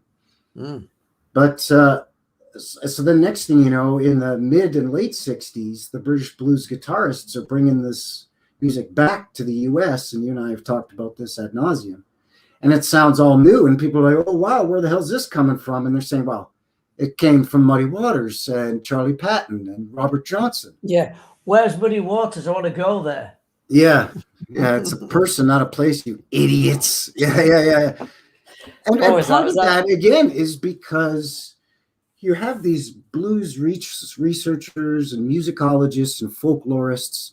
But so the next thing you know, in the mid and late 60s, the British blues guitarists are bringing this music back to the US, and you and I have talked about this ad nauseum. And it sounds all new, and people are like, oh, wow, where the hell is this coming from? And they're saying, well, it came from Muddy Waters and Charlie Patton and Robert Johnson. Yeah. Where's Muddy Waters? I want to go there. Yeah. Yeah, it's a person, not a place, you idiots. Yeah. And part of that, again, is because you have these blues researchers and musicologists and folklorists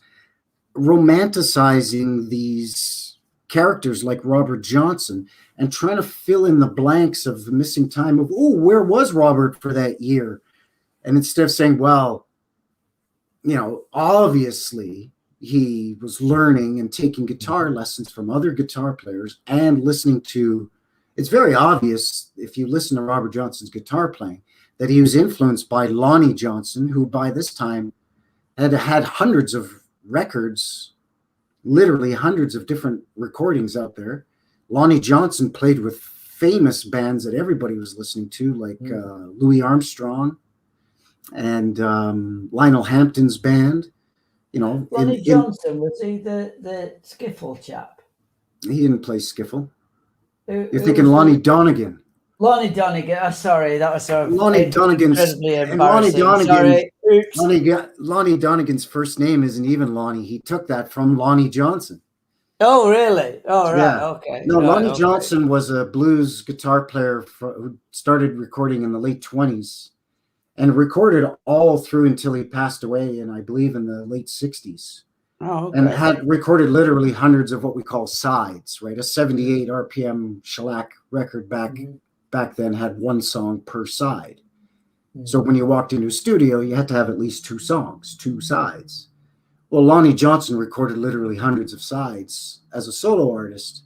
romanticizing these characters like Robert Johnson and trying to fill in the blanks of the missing time of, oh, where was Robert for that year? And instead of saying, well, you know, obviously he was learning and taking guitar lessons from other guitar players and listening to, it's very obvious if you listen to Robert Johnson's guitar playing that he was influenced by Lonnie Johnson, who by this time had hundreds of records, literally hundreds of different recordings out there. Lonnie Johnson played with famous bands that everybody was listening to, like Louis Armstrong and Lionel Hampton's band. You know, Lonnie Johnson, was he the skiffle chap? He didn't play skiffle. You're thinking Lonnie Donegan. Lonnie Donegan. Oh, sorry, that was so Lonnie Donegan's incredibly embarrassing. Sorry, Oops. Lonnie Donegan's first name isn't even Lonnie. He took that from Lonnie Johnson. Oh, really? Oh, right. Yeah. Okay. No, right, Lonnie okay. Johnson was a blues guitar player who started recording in the late 20s and recorded all through until he passed away in, I believe, in the late 60s. Oh, okay. And had recorded literally hundreds of what we call sides, right? A 78 RPM shellac record back then had one song per side. So when you walked into a studio, you had to have at least two songs, two sides. Well, Lonnie Johnson recorded literally hundreds of sides as a solo artist,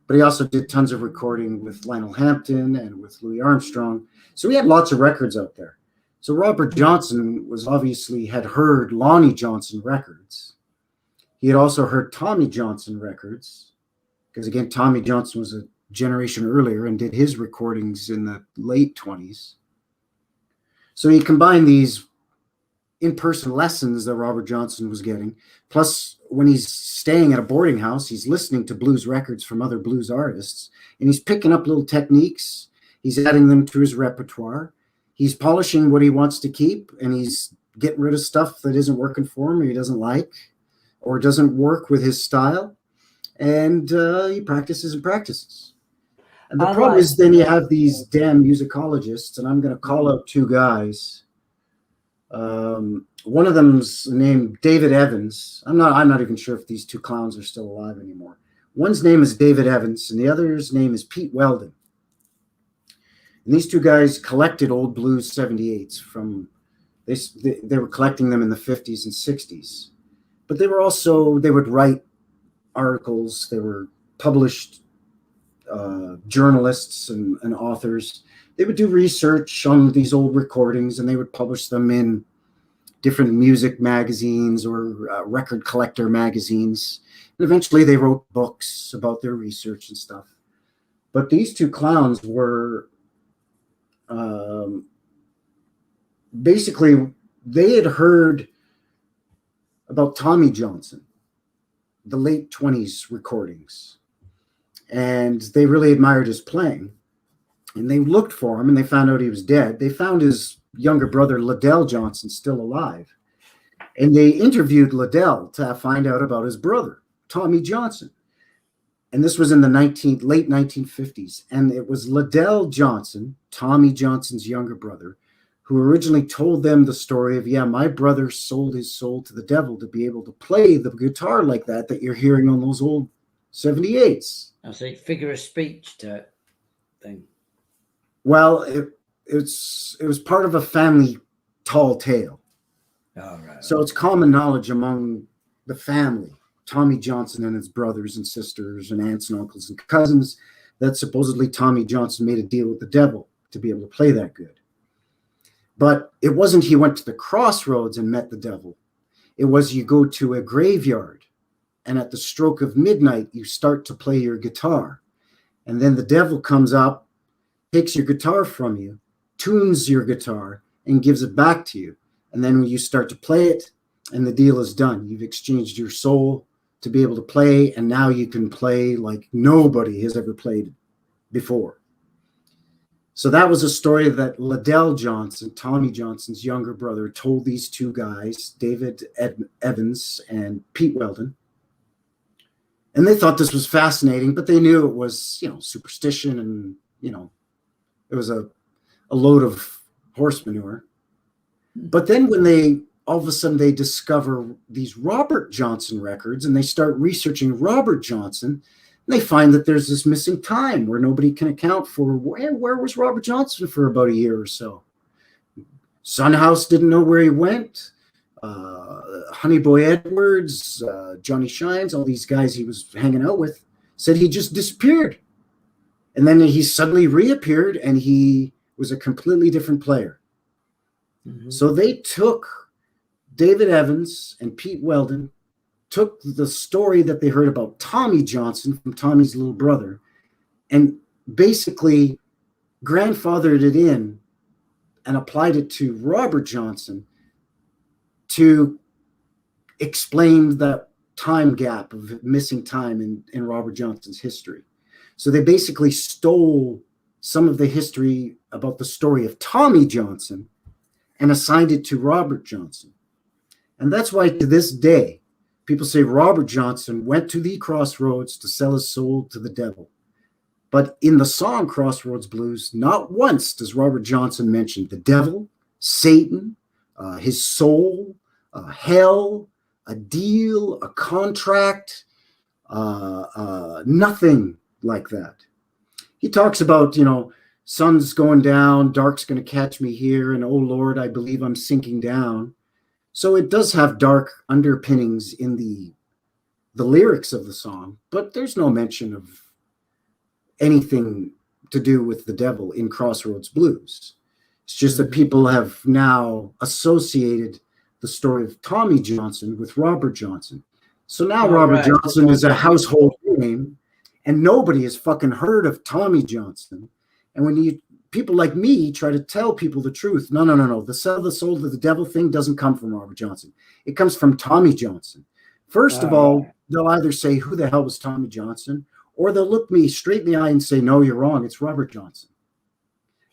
but he also did tons of recording with Lionel Hampton and with Louis Armstrong. So he had lots of records out there. So Robert Johnson had heard Lonnie Johnson records. He had also heard Tommy Johnson records, because again, Tommy Johnson was a generation earlier and did his recordings in the late 20s. So he combined these in-person lessons that Robert Johnson was getting, plus when he's staying at a boarding house, he's listening to blues records from other blues artists, and he's picking up little techniques. He's adding them to his repertoire. He's polishing what he wants to keep, and he's getting rid of stuff that isn't working for him or he doesn't like or doesn't work with his style. And he practices and practices. And the problem is then you have these damn musicologists, and I'm going to call out two guys. One of them's named David Evans. I'm not even sure if these two clowns are still alive anymore. One's name is David Evans, and the other's name is Pete Weldon. And these two guys collected old blues 78s from, they were collecting them in the 50s and 60s. But they would write articles. They were published journalists and authors. They would do research on these old recordings, and they would publish them in different music magazines or record collector magazines. And eventually they wrote books about their research and stuff. But these two clowns were basically, they had heard about Tommy Johnson, the late 20s recordings, and they really admired his playing. And they looked for him, and they found out he was dead. They found his younger brother, Liddell Johnson, still alive. And they interviewed Liddell to find out about his brother, Tommy Johnson. And this was in the late 1950s. And it was Liddell Johnson, Tommy Johnson's younger brother, who originally told them the story of, yeah, my brother sold his soul to the devil to be able to play the guitar like that you're hearing on those old 78s. I say figure of speech type thing. Well, it was part of a family tall tale. Oh, right. So it's common knowledge among the family, Tommy Johnson and his brothers and sisters and aunts and uncles and cousins, that supposedly Tommy Johnson made a deal with the devil to be able to play that good. But it wasn't he went to the crossroads and met the devil. It was you go to a graveyard, and at the stroke of midnight, you start to play your guitar. And then the devil comes up, takes your guitar from you, tunes your guitar, and gives it back to you. And then when you start to play it, and the deal is done. You've exchanged your soul to be able to play, and now you can play like nobody has ever played before. So that was a story that Liddell Johnson, Tommy Johnson's younger brother, told these two guys, David Evans and Pete Weldon. And they thought this was fascinating, but they knew it was, superstition, and, it was a load of horse manure. But then when all of a sudden they discover these Robert Johnson records, and they start researching Robert Johnson, and they find that there's this missing time where nobody can account for where was Robert Johnson for about a year or so. Sunhouse didn't know where he went. Honey Boy Edwards, Johnny Shines, all these guys he was hanging out with said he just disappeared. And then he suddenly reappeared, and he was a completely different player. Mm-hmm. So they took David Evans and Pete Weldon, took the story that they heard about Tommy Johnson from Tommy's little brother, and basically grandfathered it in and applied it to Robert Johnson to explain that time gap of missing time in Robert Johnson's history. So they basically stole some of the history about the story of Tommy Johnson and assigned it to Robert Johnson. And that's why to this day, people say Robert Johnson went to the crossroads to sell his soul to the devil. But in the song Crossroads Blues, not once does Robert Johnson mention the devil, Satan, his soul, hell, a deal, a contract, nothing like that. He talks about, sun's going down, dark's going to catch me here, and oh Lord, I believe I'm sinking down. So it does have dark underpinnings in the lyrics of the song, but there's no mention of anything to do with the devil in Crossroads Blues. It's just that people have now associated the story of Tommy Johnson with Robert Johnson. So now Robert Johnson is a household name, and nobody has fucking heard of Tommy Johnson. And when people like me try to tell people the truth, no. The sell the soul to the devil thing doesn't come from Robert Johnson. It comes from Tommy Johnson. First of all, they'll either say, who the hell was Tommy Johnson? Or they'll look me straight in the eye and say, no, you're wrong. It's Robert Johnson.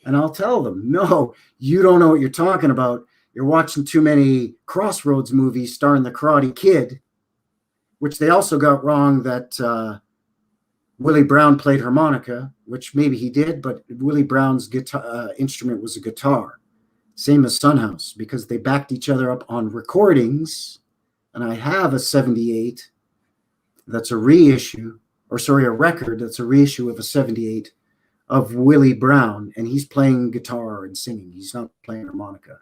And I'll tell them, no, you don't know what you're talking about. You're watching too many Crossroads movies starring the Karate Kid, which they also got wrong that Willie Brown played harmonica, which maybe he did, but Willie Brown's guitar instrument was a guitar, same as Sunhouse, because they backed each other up on recordings. And I have a 78 that's a reissue, a record that's a reissue of a 78 of Willie Brown, and he's playing guitar and singing. He's not playing harmonica.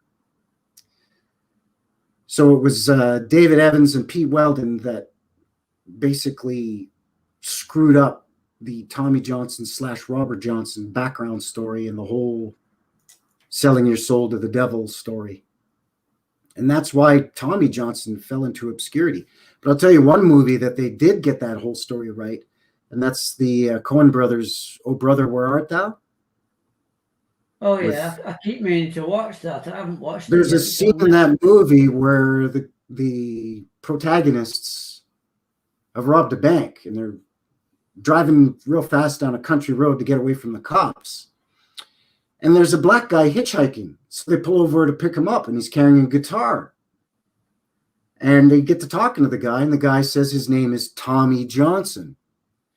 So it was David Evans and Pete Weldon that basically screwed up the Tommy Johnson / Robert Johnson background story and the whole selling your soul to the devil story. And that's why Tommy Johnson fell into obscurity. But I'll tell you one movie that they did get that whole story right, and that's the Coen brothers, Oh Brother, Where Art Thou? Oh, yeah. I keep meaning to watch that. I haven't watched it. There's a scene in that movie where the protagonists have robbed a bank, and they're driving real fast down a country road to get away from the cops. And there's a black guy hitchhiking. So they pull over to pick him up, and he's carrying a guitar. And they get to talking to the guy, and the guy says his name is Tommy Johnson.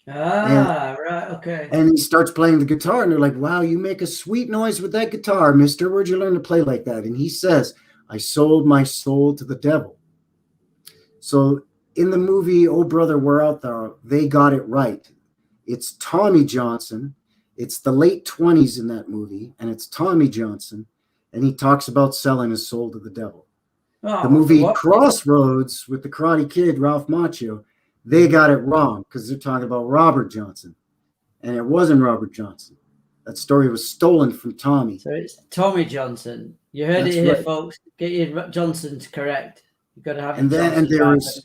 Right, okay. And he starts playing the guitar, and they're like, wow, you make a sweet noise with that guitar, mister. Where'd you learn to play like that? And he says, I sold my soul to the devil. So in the movie Oh Brother, Where Art Thou, they got it right. It's Tommy Johnson. It's the late 20s in that movie, and it's Tommy Johnson, and he talks about selling his soul to the devil. The movie Crossroads with the Karate Kid, Ralph Macchio, they got it wrong because they're talking about Robert Johnson, and it wasn't Robert Johnson. That story was stolen from Tommy. So it's Tommy Johnson. You heard it here, folks. Get your Johnsons correct. You've got to have. And there is,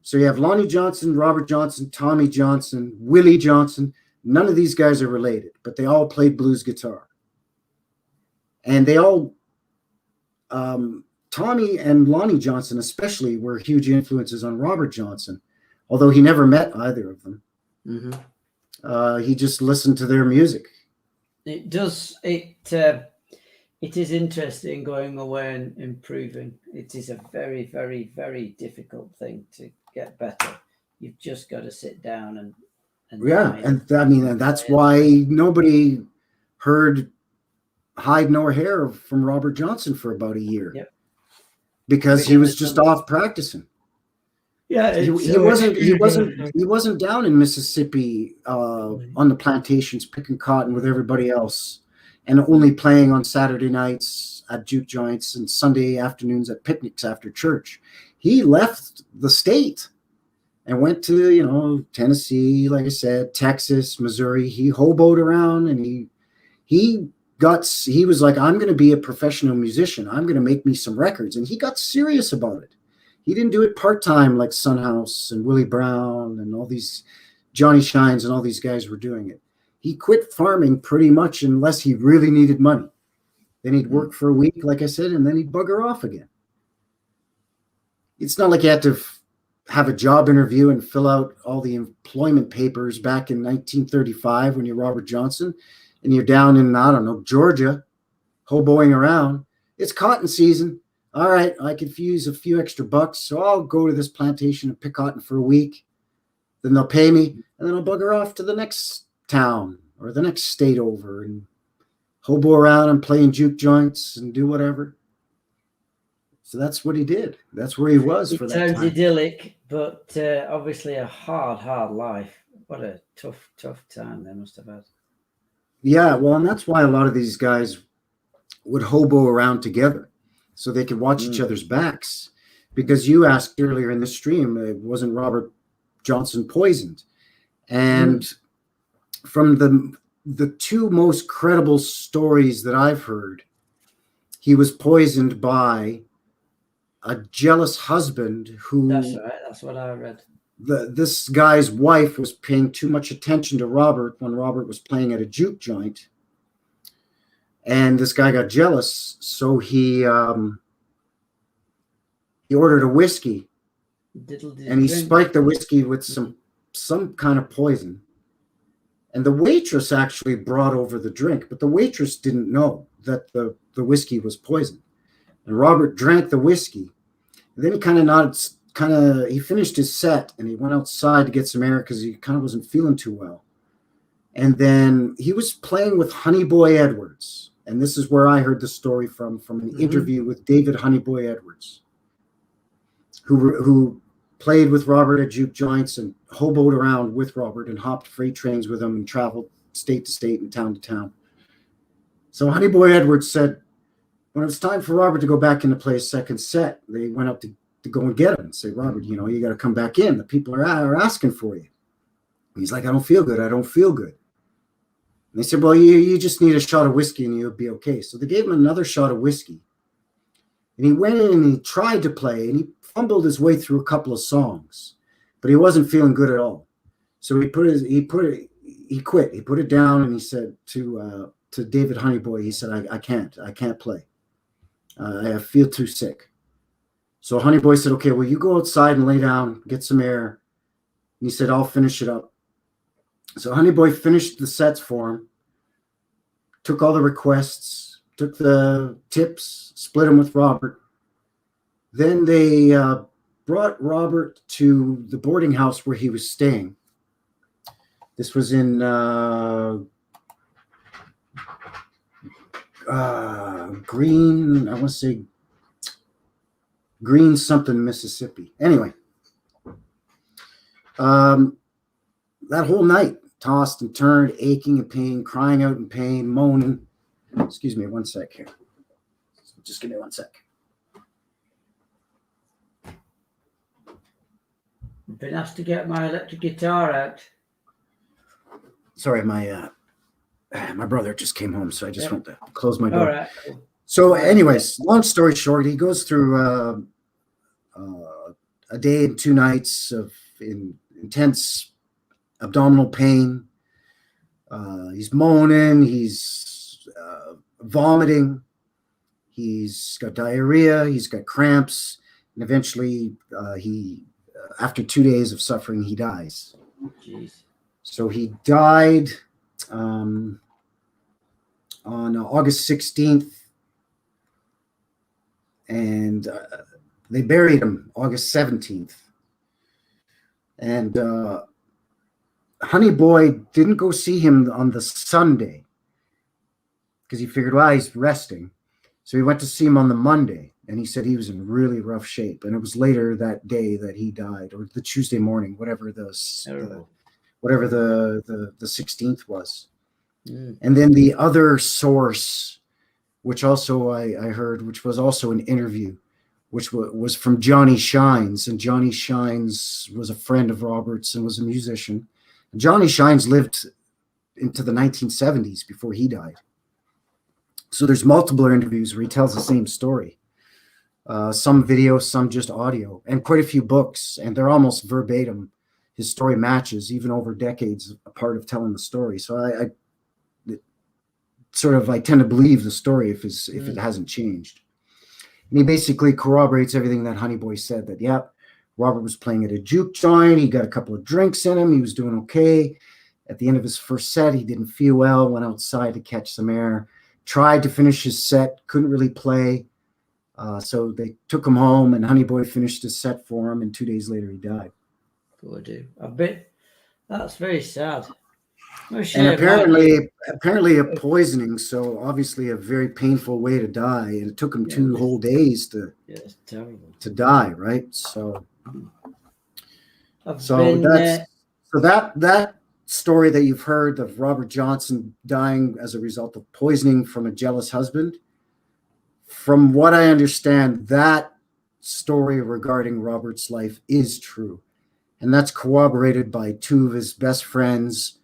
so you have Lonnie Johnson, Robert Johnson, Tommy Johnson, Willie Johnson. None of these guys are related, but they all played blues guitar. And they all, Tommy and Lonnie Johnson especially, were huge influences on Robert Johnson, although he never met either of them. Mm-hmm. He just listened to their music. It is interesting going away and improving. It is a very, very, very difficult thing to get better. You've just got to sit down and and that's why nobody heard hide nor hair from Robert Johnson for about a year. Yep. Because he was just off practicing. Yeah, he wasn't down in Mississippi on the plantations picking cotton with everybody else, and only playing on Saturday nights at juke joints and Sunday afternoons at picnics after church. He left the state and went to, Tennessee, like I said, Texas, Missouri. He hoboed around, and he was like, I'm going to be a professional musician. I'm going to make me some records. And he got serious about it. He didn't do it part-time like Sunhouse and Willie Brown and all these Johnny Shines and all these guys were doing it. He quit farming pretty much unless he really needed money. Then he'd work for a week, like I said, and then he'd bugger off again. It's not like you had to have a job interview and fill out all the employment papers back in 1935 when you're Robert Johnson and you're down in, I don't know, Georgia, hoboing around. it's cotton season. All right, I could use a few extra bucks, so I'll go to this plantation and pick cotton for a week. Then they'll pay me, and then I'll bugger off to the next town or the next state over and hobo around and play in juke joints and do whatever. So that's what he did. That's where he was for that time. It sounds idyllic, but obviously a hard life. What a tough time they must have had. Yeah, well, and that's why a lot of these guys would hobo around together so they could watch each other's backs. Because you asked earlier in the stream, wasn't Robert Johnson poisoned? And from the two most credible stories that I've heard, he was poisoned by a jealous husband who... That's right. That's what I read. This guy's wife was paying too much attention to Robert when Robert was playing at a juke joint. And this guy got jealous, so he ordered a whiskey, and he spiked the whiskey with some kind of poison. And the waitress actually brought over the drink, but the waitress didn't know that the whiskey was poison. And Robert drank the whiskey. And then he finished his set, and he went outside to get some air because he kind of wasn't feeling too well. And then he was playing with Honey Boy Edwards. And this is where I heard the story from an interview with David Honey Boy Edwards, who played with Robert at juke joints and hoboed around with Robert and hopped freight trains with him and traveled state to state and town to town. So Honey Boy Edwards said, when it was time for Robert to go back in to play his second set, they went up to go and get him and say, Robert, you got to come back in. The people are asking for you. He's like, I don't feel good. And they said, well, you just need a shot of whiskey and you'll be okay. So they gave him another shot of whiskey. And he went in and he tried to play, and he fumbled his way through a couple of songs, but he wasn't feeling good at all. So he quit. He put it down, and he said to David Honeyboy, he said, I can't play. I feel too sick. So Honeyboy said, okay, well, you go outside and lay down, get some air. And he said, I'll finish it up. So Honeyboy finished the sets for him, took all the requests, took the tips, split them with Robert. Then they brought Robert to the boarding house where he was staying. This was in Green something, Mississippi. Anyway, that whole night, tossed and turned, aching in pain, crying out in pain, moaning. Excuse me 1 sec here. Just give me 1 sec. I've been asked to get my electric guitar out. Sorry, my brother just came home, so I just went to close my door. All right. So anyways, long story short, he goes through a day and 2 nights of intense abdominal pain. He's moaning, he's vomiting, he's got diarrhea, he's got cramps, and eventually after 2 days of suffering, he dies. Jeez. So he died on August 16th, and they buried him August 17th. And Honey Boy didn't go see him on the Sunday because he figured, well, he's resting. So he went to see him on the Monday, and he said he was in really rough shape. And it was later that day that he died, or the Tuesday morning, whatever the 16th was. And then the other source, which also I heard, which was also an interview, which was from Johnny Shines. And Johnny Shines was a friend of Robert's and was a musician. And Johnny Shines lived into the 1970s before he died. So there's multiple interviews where he tells the same story. Some video, some just audio, and quite a few books. And they're almost verbatim. His story matches, even over decades apart of telling the story. So I tend to believe the story if it hasn't changed. And he basically corroborates everything that Honey Boy said, that, yep, Robert was playing at a juke joint. He got a couple of drinks in him. He was doing okay. At the end of his first set, he didn't feel well, went outside to catch some air, tried to finish his set, couldn't really play. So they took him home, and Honey Boy finished his set for him, and 2 days later he died. Poor dude. I bet that's very sad. And apparently a poisoning, so obviously a very painful way to die. And it took him 2 whole days to it's terrible to die, right? So that story that you've heard of Robert Johnson dying as a result of poisoning from a jealous husband, from what I understand, that story regarding Robert's life is true. And that's corroborated by 2 of his best friends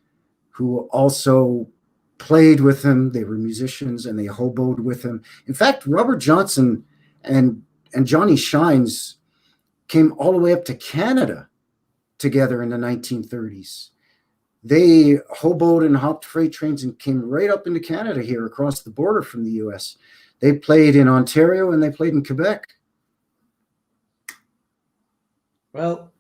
who also played with him. They were musicians and they hoboed with him. In fact, Robert Johnson and Johnny Shines came all the way up to Canada together in the 1930s. They hoboed and hopped freight trains and came right up into Canada here across the border from the US. They played in Ontario and they played in Quebec. Well,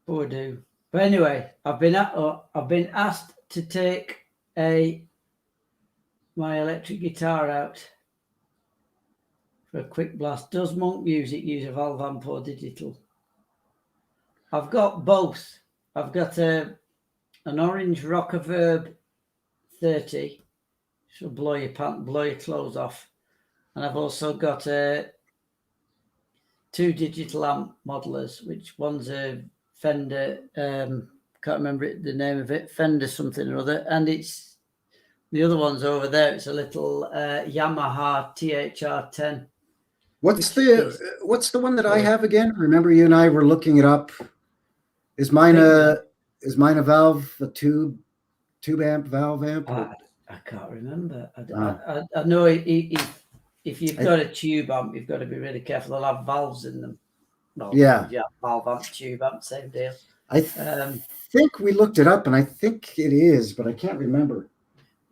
poor dude. But anyway, I've been asked to take my electric guitar out for a quick blast. Does Monk Music use a valve amp or digital? I've got both. I've got an orange Rocker Verb 30, which will blow your clothes off, and I've also got 2 digital amp modelers, which one's a Fender, can't remember the name of it, Fender something or other, and it's the other one's over there. It's a little Yamaha THR10. What's the one that I have again? Remember, you and I were looking it up. Is mine a valve, a tube amp, valve amp? I can't remember. I know if you've got a tube amp, you've got to be really careful. They'll have valves in them. No, yeah, valve amp, tube amp, same deal. I think we looked it up, and I think it is, but I can't remember.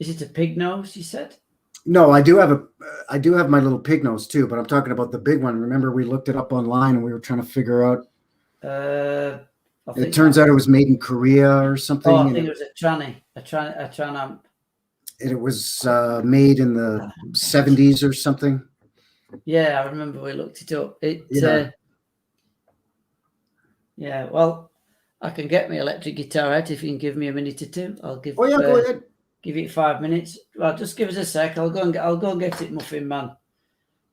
Is it a pig nose? You said? No, I do have my little pig nose too, but I'm talking about the big one. Remember, we looked it up online, and we were trying to figure out. It turns out it was made in Korea or something. Oh, I think it was a Tran amp. And it was made in the 70s or something. Yeah, I remember we looked it up. Well, I can get my electric guitar out if you can give me a minute or 2. I'll give. Oh yeah, go ahead. Give it 5 minutes. Well, just give us a sec. I'll go and get it, Muffin Man.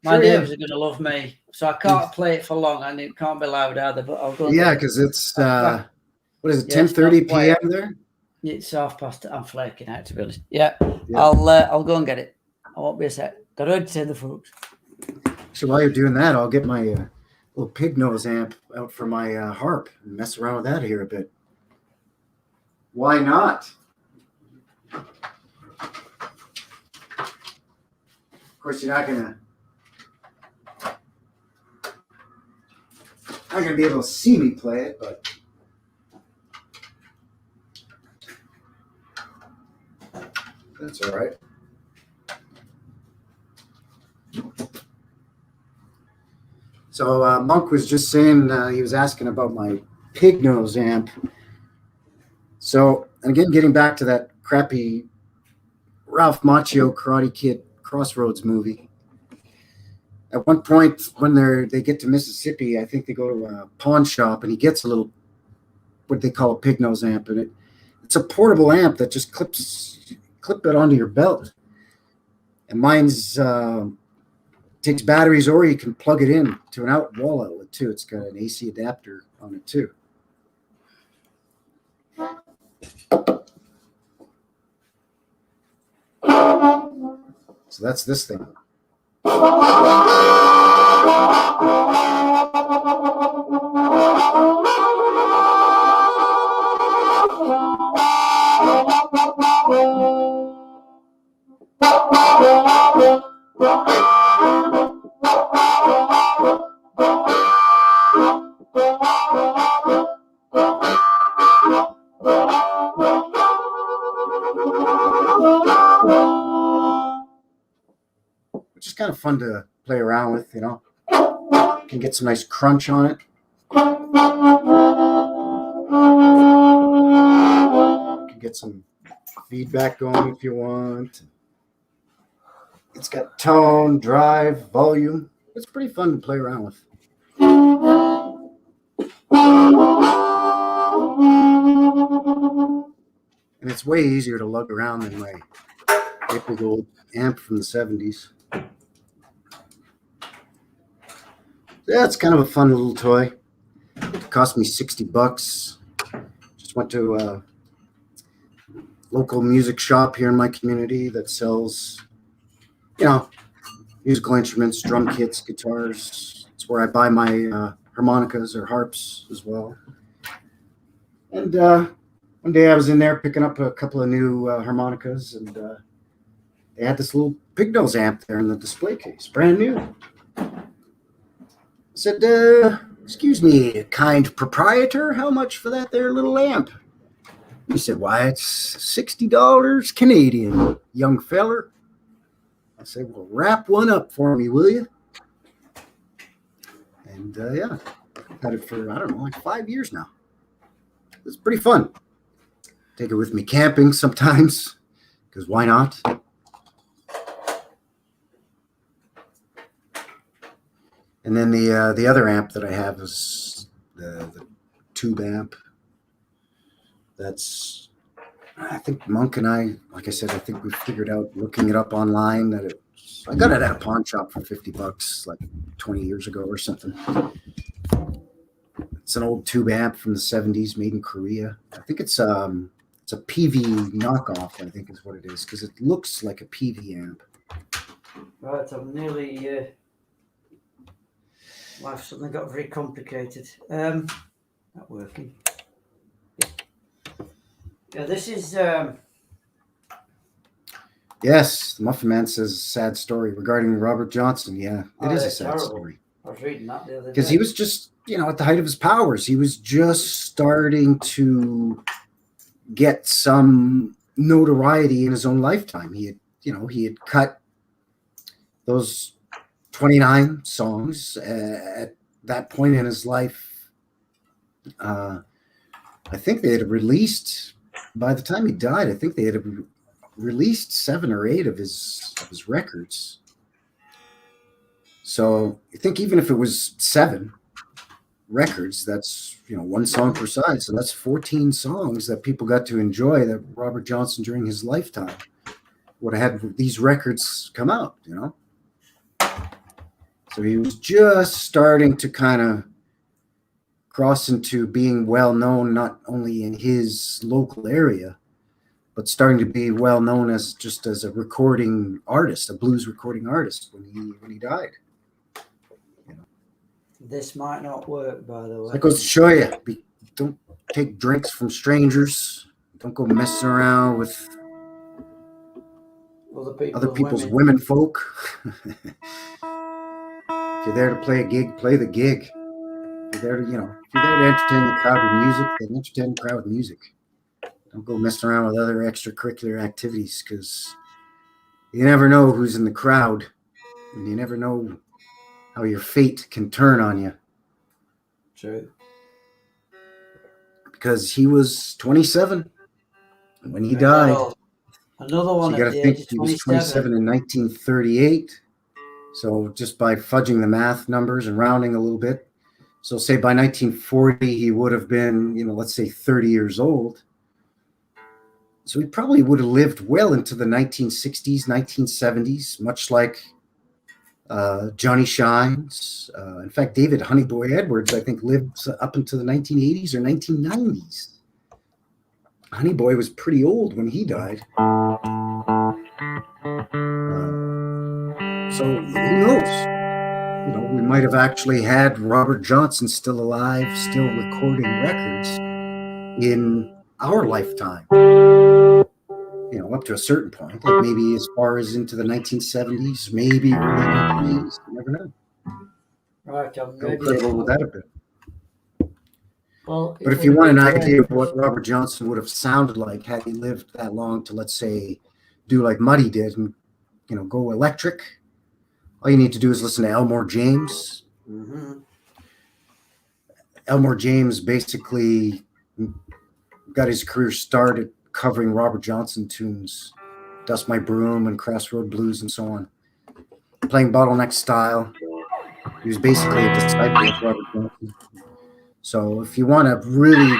My neighbours are going to love me, so I can't play it for long, and it can't be loud either. But I'll go. Yeah, because it's what is it? 10:30 p.m. there. It's 5:30. I'm flaking out, to be honest. Yeah. I'll go and get it. I won't be a sec. Got to entertain the folks. So while you're doing that, I'll get my little pig nose amp out for my harp and mess around with that here a bit. Why not? Of course, you're not gonna be able to see me play it, but that's all right. So Monk was just saying, he was asking about my pig nose amp. So, and again, getting back to that crappy Ralph Macchio Karate Kid Crossroads movie. At one point, when they get to Mississippi, I think they go to a pawn shop, and he gets a little, what they call a pig nose amp, and it's a portable amp that just clip it onto your belt. And mine's takes batteries, or you can plug it in to an wall outlet too. It's got an AC adapter on it too. So that's this thing. Which is kind of fun to play around with, you know. You can get some nice crunch on it. You can get some feedback going if you want. It's got tone, drive, volume. It's pretty fun to play around with. And it's way easier to lug around than my big old amp from the 70s. Yeah, it's kind of a fun little toy. It cost me $60. Just went to a local music shop here in my community that sells, musical instruments, drum kits, guitars. It's where I buy my harmonicas or harps as well. And one day I was in there picking up a couple of new harmonicas, and they had this little pig nose amp there in the display case, brand new. I said, excuse me, kind proprietor, how much for that there little amp? He said, why, it's $60 Canadian, young feller. I said, well, wrap one up for me, will you? And yeah, I've had it for, I don't know, like 5 years now. It's pretty fun. Take it with me camping sometimes, because why not? And then the other amp that I have is the tube amp. That's, I think Monk and I, like I said, I think we figured out looking it up online that I got it at a pawn shop for $50 like 20 years ago or something. It's an old tube amp from the 70s, made in Korea. I think it's a PV knockoff, I think is what it is, because it looks like a PV amp. Right, I'm nearly. Life suddenly got very complicated. Not working. Yeah, this is. Yes, the Muffin Man says a sad story regarding Robert Johnson. Yeah, it is a sad terrible. story. I was reading that the other day. Because he was just, at the height of his powers. He was just starting to get some notoriety in his own lifetime. He had cut those 29 songs at that point in his life. I think they had released, by the time he died, I think they had released 7 or 8 of his records. So I think even if it was 7 records, that's, one song per side. So that's 14 songs that people got to enjoy that Robert Johnson during his lifetime would have had these records come out, So he was just starting to kind of cross into being well known, not only in his local area, but starting to be well known as a recording artist, a blues recording artist when he died. This might not work, by the way. So that goes to show you, don't take drinks from strangers. Don't go messing around with other people's women folk. If you're there to play a gig, play the gig. If you're there to, entertain the crowd with music, then entertain the crowd with music. Don't go messing around with other extracurricular activities, because you never know who's in the crowd, and you never know how your fate can turn on you. True. Because he was 27 when he died. Another one. So you got to think he was 27 in 1938. So just by fudging the math numbers and rounding a little bit, so say by 1940 he would have been, let's say 30 years old. So he probably would have lived well into the 1960s, 1970s, much like Johnny Shines. In fact, David Honeyboy Edwards, I think, lived up into the 1980s or 1990s. Honeyboy was pretty old when he died. So who knows? We might have actually had Robert Johnson still alive, still recording records in our lifetime. Up to a certain point, like maybe as far as into the 1970s, maybe early 1980s. You never know. Right, how incredible would that have been? Well, but if you want an idea of what Robert Johnson would have sounded like had he lived that long to, let's say, do like Muddy did and, go electric, all you need to do is listen to Elmore James. Mm-hmm. Elmore James basically got his career started covering Robert Johnson tunes, Dust My Broom and Crossroad Blues and so on. playing bottleneck style. He was basically a disciple of Robert Johnson. So if you want a really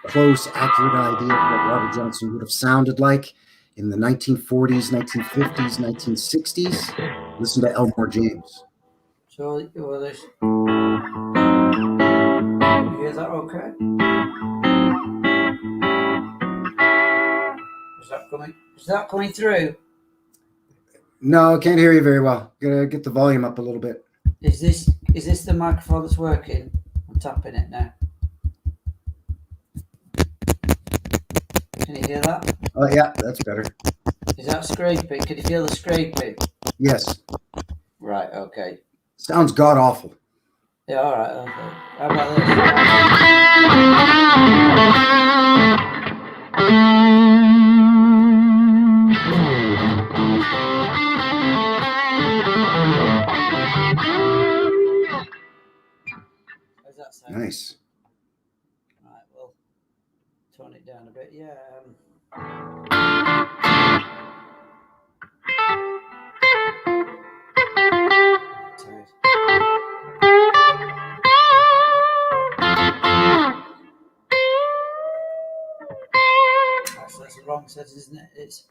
close, accurate idea of what Robert Johnson would have sounded like in the 1940s, 1950s, 1960s, listen to Elmore James. So, well, there's. Is that okay? Is that coming through? No, I can't hear you very well. Gotta get the volume up a little bit. Is this the microphone that's working? I'm tapping it now. Can you hear that? Oh, yeah, that's better. Is that scraping? Can you feel the scraping? Yes. Right, okay. Sounds god awful. Yeah, all right. Okay. How about this? How's that sound? Nice. Right, well, tone it down a bit. Yeah. Actually, that's the wrong setting, isn't it? It's.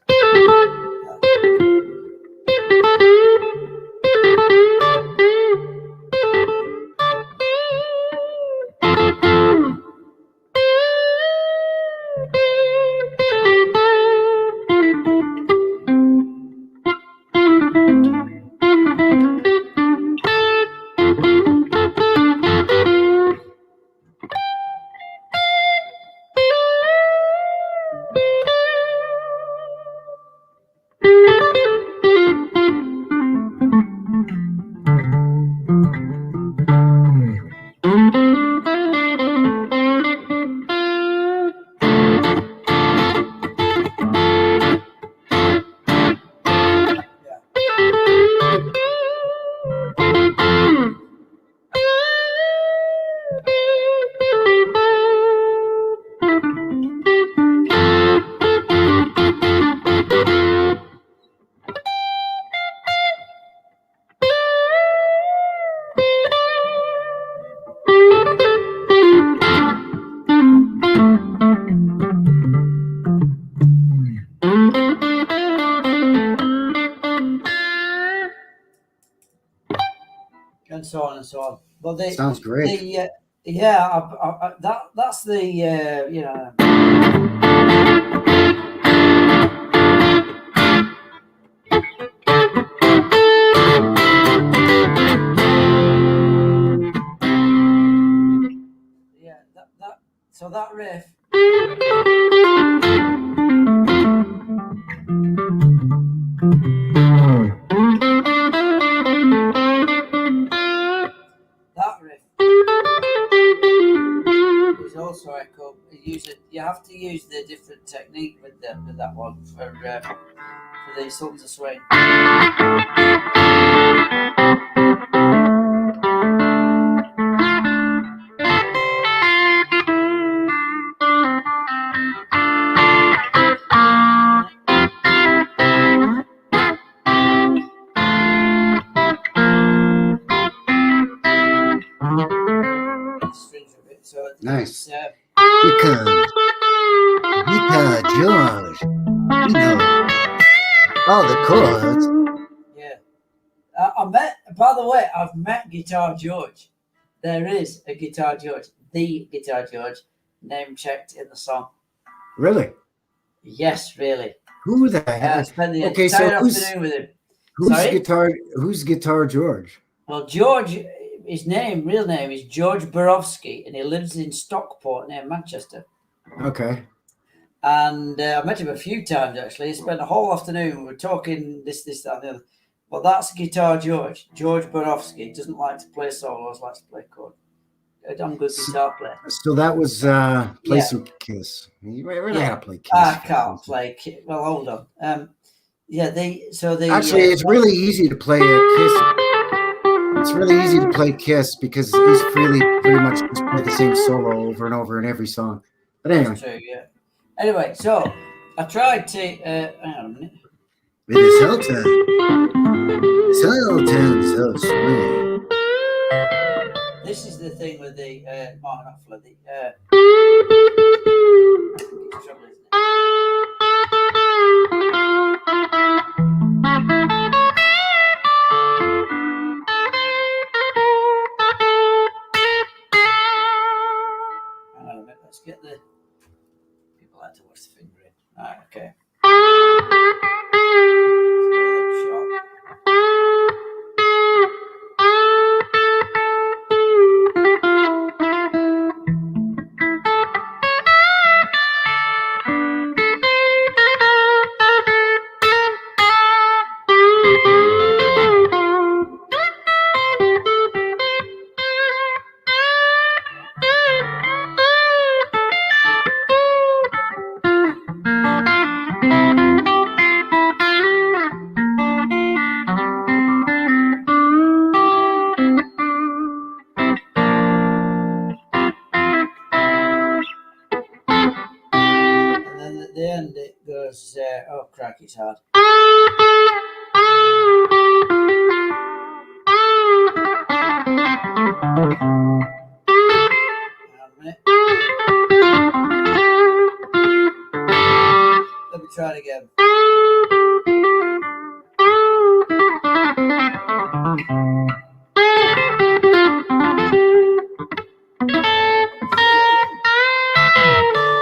And so on and so on. But they sounds great. That's the you know. Yeah, so that riff. That riff is also echo. You have to use the different technique with that one for the songs of swing. So nice. Because George, you know all the chords. Yeah. I've met Guitar George. There is a Guitar George, the Guitar George, name checked in the song. Really? Yes, really. Who the heck? I spent the entire afternoon with him. Who's Guitar George? Well, George, his real name is George Borowski, and he lives in Stockport near Manchester. Okay. And I met him a few times, actually. He spent a whole afternoon. We were talking this, that, and the other. Well, that's Guitar George. George Borowski doesn't like to play solos, likes to play chord. A damn good guitar player. So that was play some Kiss. You really gotta play Kiss. I can't play Kiss. Well, hold on. Actually, it's really easy to play a Kiss. It's really easy to play Kiss because he's pretty much just play the same solo over and over in every song. But anyway. That's true, yeah. Anyway, so I tried to hang on a minute. with the Sultan. Sultan so sweet. This is the thing with the Martin Knopfler. It's trouble, isn't it? Hang on a minute. Let's get the people like to watch the fingering. Right, okay. Oh, crack, it's hard. Let me try it again.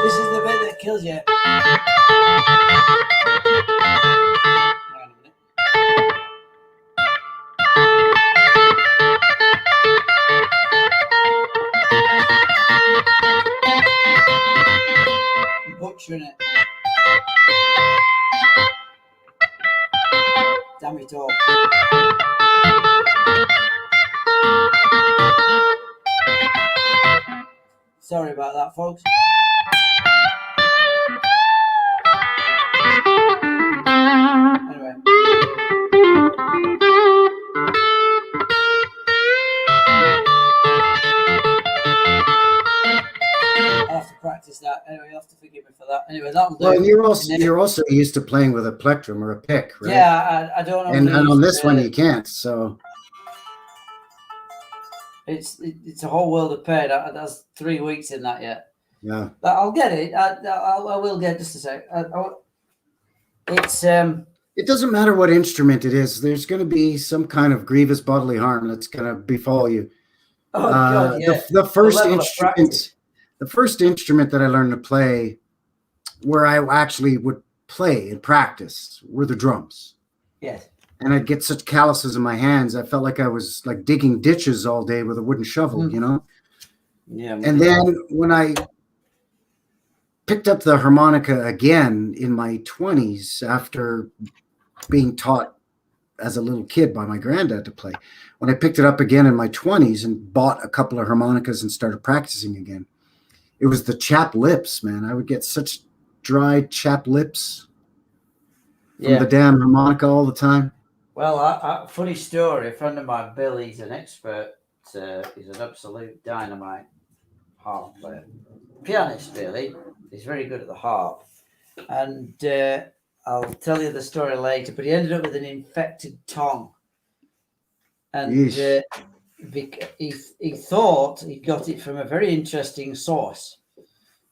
This is the bit that kills you. Butchering it. Damn it all. Sorry about that, folks. Anyway. I'll have to practice that. Anyway, you'll have to forgive me for that. Anyway, that'll do. Well, you're also used to playing with a plectrum or a pick, right? Yeah, I don't know. And on this one you can't. So it's a whole world of pain. That's 3 weeks in that yet. Yeah, but I'll get it. I will get just a sec. It's it doesn't matter what instrument it is. There's going to be some kind of grievous bodily harm that's going to befall you. Oh God, yeah. The first instrument that I learned to play, where I actually would play and practice, were the drums. Yes. And I'd get such calluses in my hands. I felt like I was like digging ditches all day with a wooden shovel, you know? Yeah. And then when I picked up the harmonica again in my 20s after being taught as a little kid by my granddad to play, when I picked it up again in my 20s and bought a couple of harmonicas and started practicing again, it was the chapped lips, man. I would get such dry chapped lips from the damn harmonica all the time. Well, funny story. A friend of mine, Bill, he's an expert. He's an absolute dynamite harp player. Pianist, really. He's very good at the harp. And I'll tell you the story later, but he ended up with an infected tongue. And he thought he got it from a very interesting source.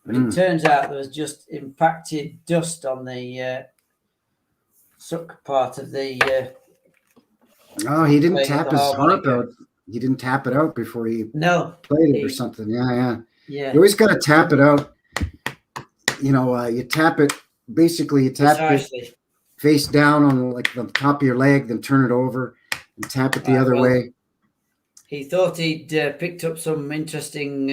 But it turns out there was just impacted dust on the suck part of the... he didn't tap his harp out. He didn't tap it out before he played it or something. Yeah. You always got to tap it out. You know, you tap it. Basically, you tap it face down on like the top of your leg, then turn it over and tap it the other way. He thought he'd picked up some interesting.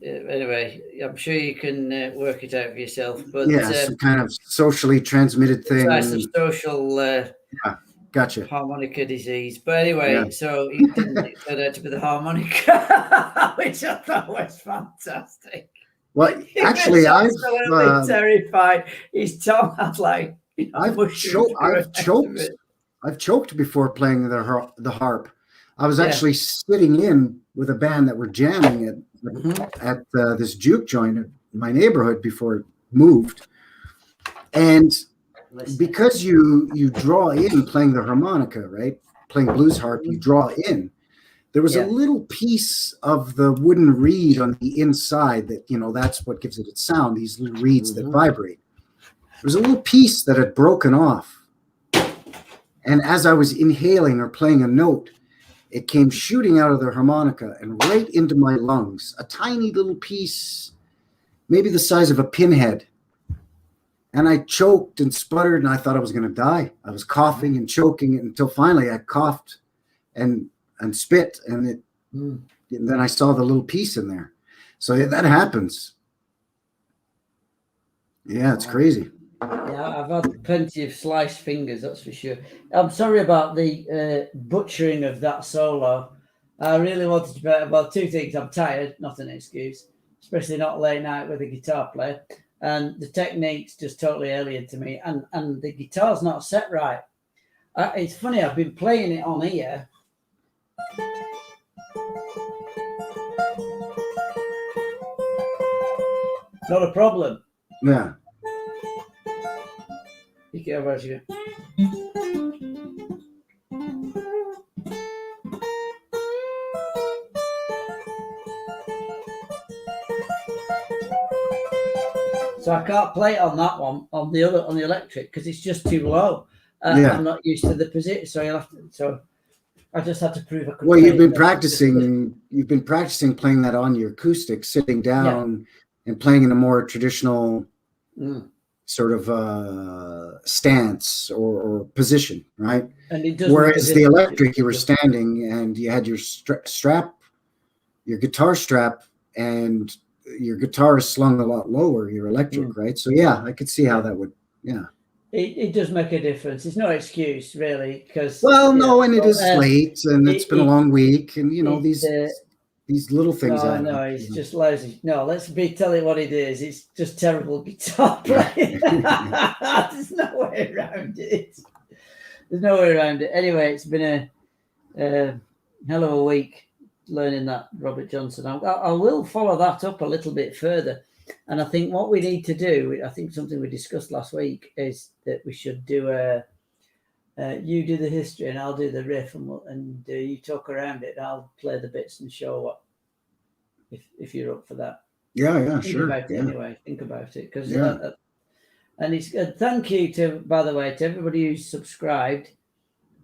Anyway, I'm sure you can work it out for yourself. But some kind of socially transmitted thing. Some social. Gotcha. Harmonica disease. But anyway, so he didn't turn out to be the harmonica, which I thought was fantastic. Well, actually, I've terrified. His tongue had like, you know, I've choked before playing the harp. I was actually sitting in with a band that were jamming at this juke joint in my neighborhood before it moved. And because you draw in playing the harmonica, right? Playing blues harp, you draw in. There was a little piece of the wooden reed on the inside that, that's what gives it its sound, these little reeds that vibrate. There was a little piece that had broken off. And as I was inhaling or playing a note, it came shooting out of the harmonica and right into my lungs, a tiny little piece, maybe the size of a pinhead. And I choked and sputtered, and I thought I was going to die. I was coughing and choking until finally I coughed and spit, and then I saw the little piece in there. So that happens. Yeah, it's crazy. Yeah, I've had plenty of sliced fingers, that's for sure. I'm sorry about the butchering of that solo. I really wanted to play about two things. I'm tired, not an excuse, especially not late night with a guitar player. And the technique's just totally alien to me. And the guitar's not set right. It's funny, I've been playing it on here. Not a problem. Yeah. So I can't play it on that one, on the electric, because it's just too low. I'm not used to the position, so I just had to prove I could. Well, you've been practicing. You've been practicing playing that on your acoustic, sitting down and playing in a more traditional sort of stance or position, right? And it does. Whereas the electric, you were standing and you had your strap, your guitar strap, and your guitar is slung a lot lower. Your electric, right? So yeah, I could see how that would. Yeah. It does make a difference. It's no excuse, really, because and it is late, and it's been a long week, and these little things. No, it's just lazy. No, let's tell it what it is. It's just terrible guitar playing. There's no way around it. There's no way around it. Anyway, it's been a hell of a week learning that Robert Johnson. I will follow that up a little bit further. And I think what we need to do, I think something we discussed last week, is that we should do you do the history and I'll do the riff, and you talk around it. And I'll play the bits and show what, if you're up for that. Yeah, think sure. About it anyway. Think about it, because and it's thank you by the way, to everybody who's subscribed.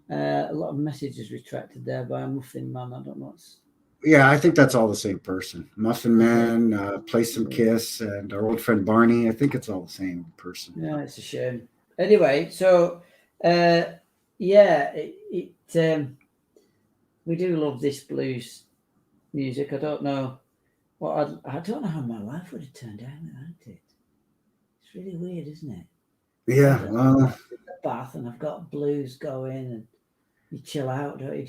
A lot of messages retracted there by a Muffin Man. I don't know what's. Yeah, I think that's all the same person. Muffin Man, Play Some Kiss, and our old friend Barney. I think it's all the same person. Yeah, it's a shame. Anyway, so we do love this blues music. I don't know I don't know how my life would have turned out without it. It's really weird, isn't it? Yeah, well, the bath, and I've got blues going, and you chill out, don't you?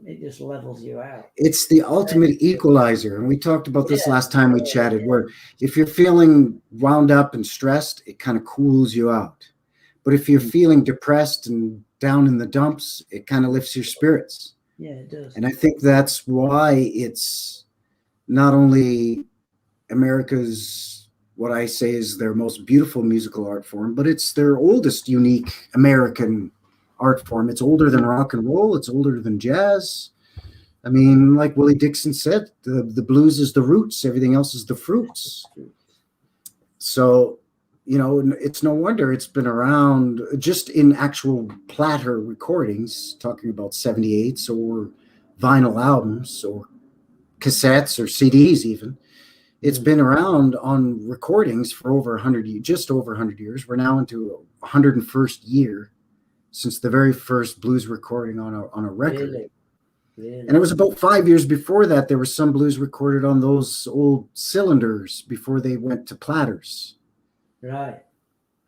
It just levels you out. It's the ultimate equalizer. And we talked about this last time we chatted, where if you're feeling wound up and stressed, it kind of cools you out. But if you're feeling depressed and down in the dumps, it kind of lifts your spirits. Yeah, it does. And I think that's why it's not only America's, what I say is their most beautiful musical art form, but it's their oldest unique American art form. It's older than rock and roll. It's older than jazz. I mean, like Willie Dixon said, the blues is the roots. Everything else is the fruits. So, it's no wonder it's been around just in actual platter recordings, talking about 78s or vinyl albums or cassettes or CDs even. It's been around on recordings for over 100 years, just over 100 years. We're now into 101st year since the very first blues recording on a record. Really? And it was about 5 years before that, there was some blues recorded on those old cylinders before they went to platters. Right.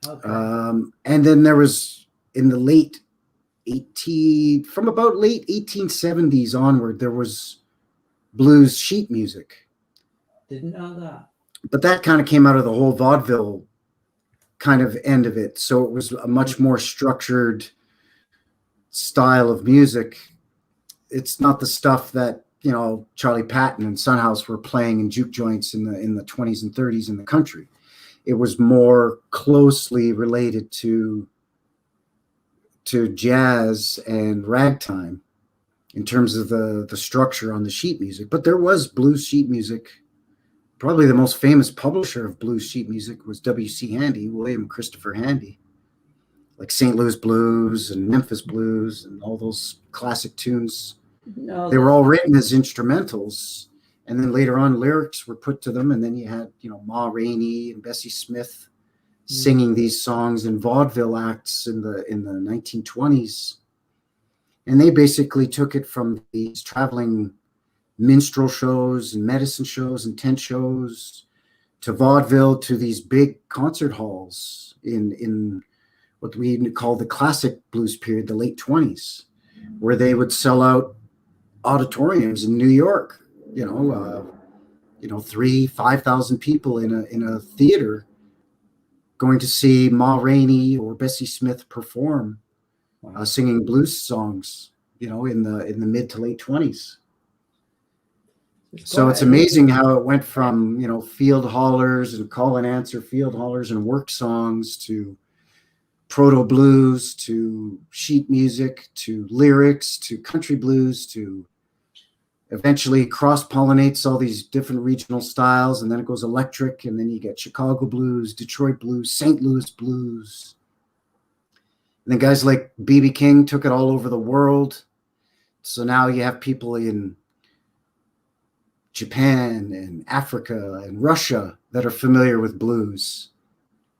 Okay. And then there was in the late 1870s onward, there was blues sheet music. Didn't know that. But that kind of came out of the whole vaudeville kind of end of it. So it was a much more structured style of music. It's not the stuff that, Charlie Patton and Son House were playing in juke joints in the 20s and 30s in the country. it was more closely related to jazz and ragtime in terms of the structure on the sheet music. But there was blues sheet music. Probably the most famous publisher of blues sheet music was W.C. Handy, William Christopher Handy, like St. Louis Blues and Memphis Blues and all those classic tunes. No, they were all written as instrumentals, and then later on lyrics were put to them, and then you had, you know, Ma Rainey and Bessie Smith singing these songs in vaudeville acts in the 1920s. And they basically took it from these traveling minstrel shows and medicine shows and tent shows to vaudeville to these big concert halls in what we call the classic blues period, the late 20s, where they would sell out auditoriums in New York, 3,000-5,000 people in a theater going to see Ma Rainey or Bessie Smith perform, singing blues songs, in the mid to late 20s. So it's amazing how it went from, field hollers and call and answer field hollers and work songs to proto blues to sheet music to lyrics to country blues to eventually cross-pollinates all these different regional styles, and then it goes electric, and then you get Chicago blues, Detroit blues, St. Louis blues. And then guys like B.B. King took it all over the world. So now you have people in Japan and Africa and Russia that are familiar with blues.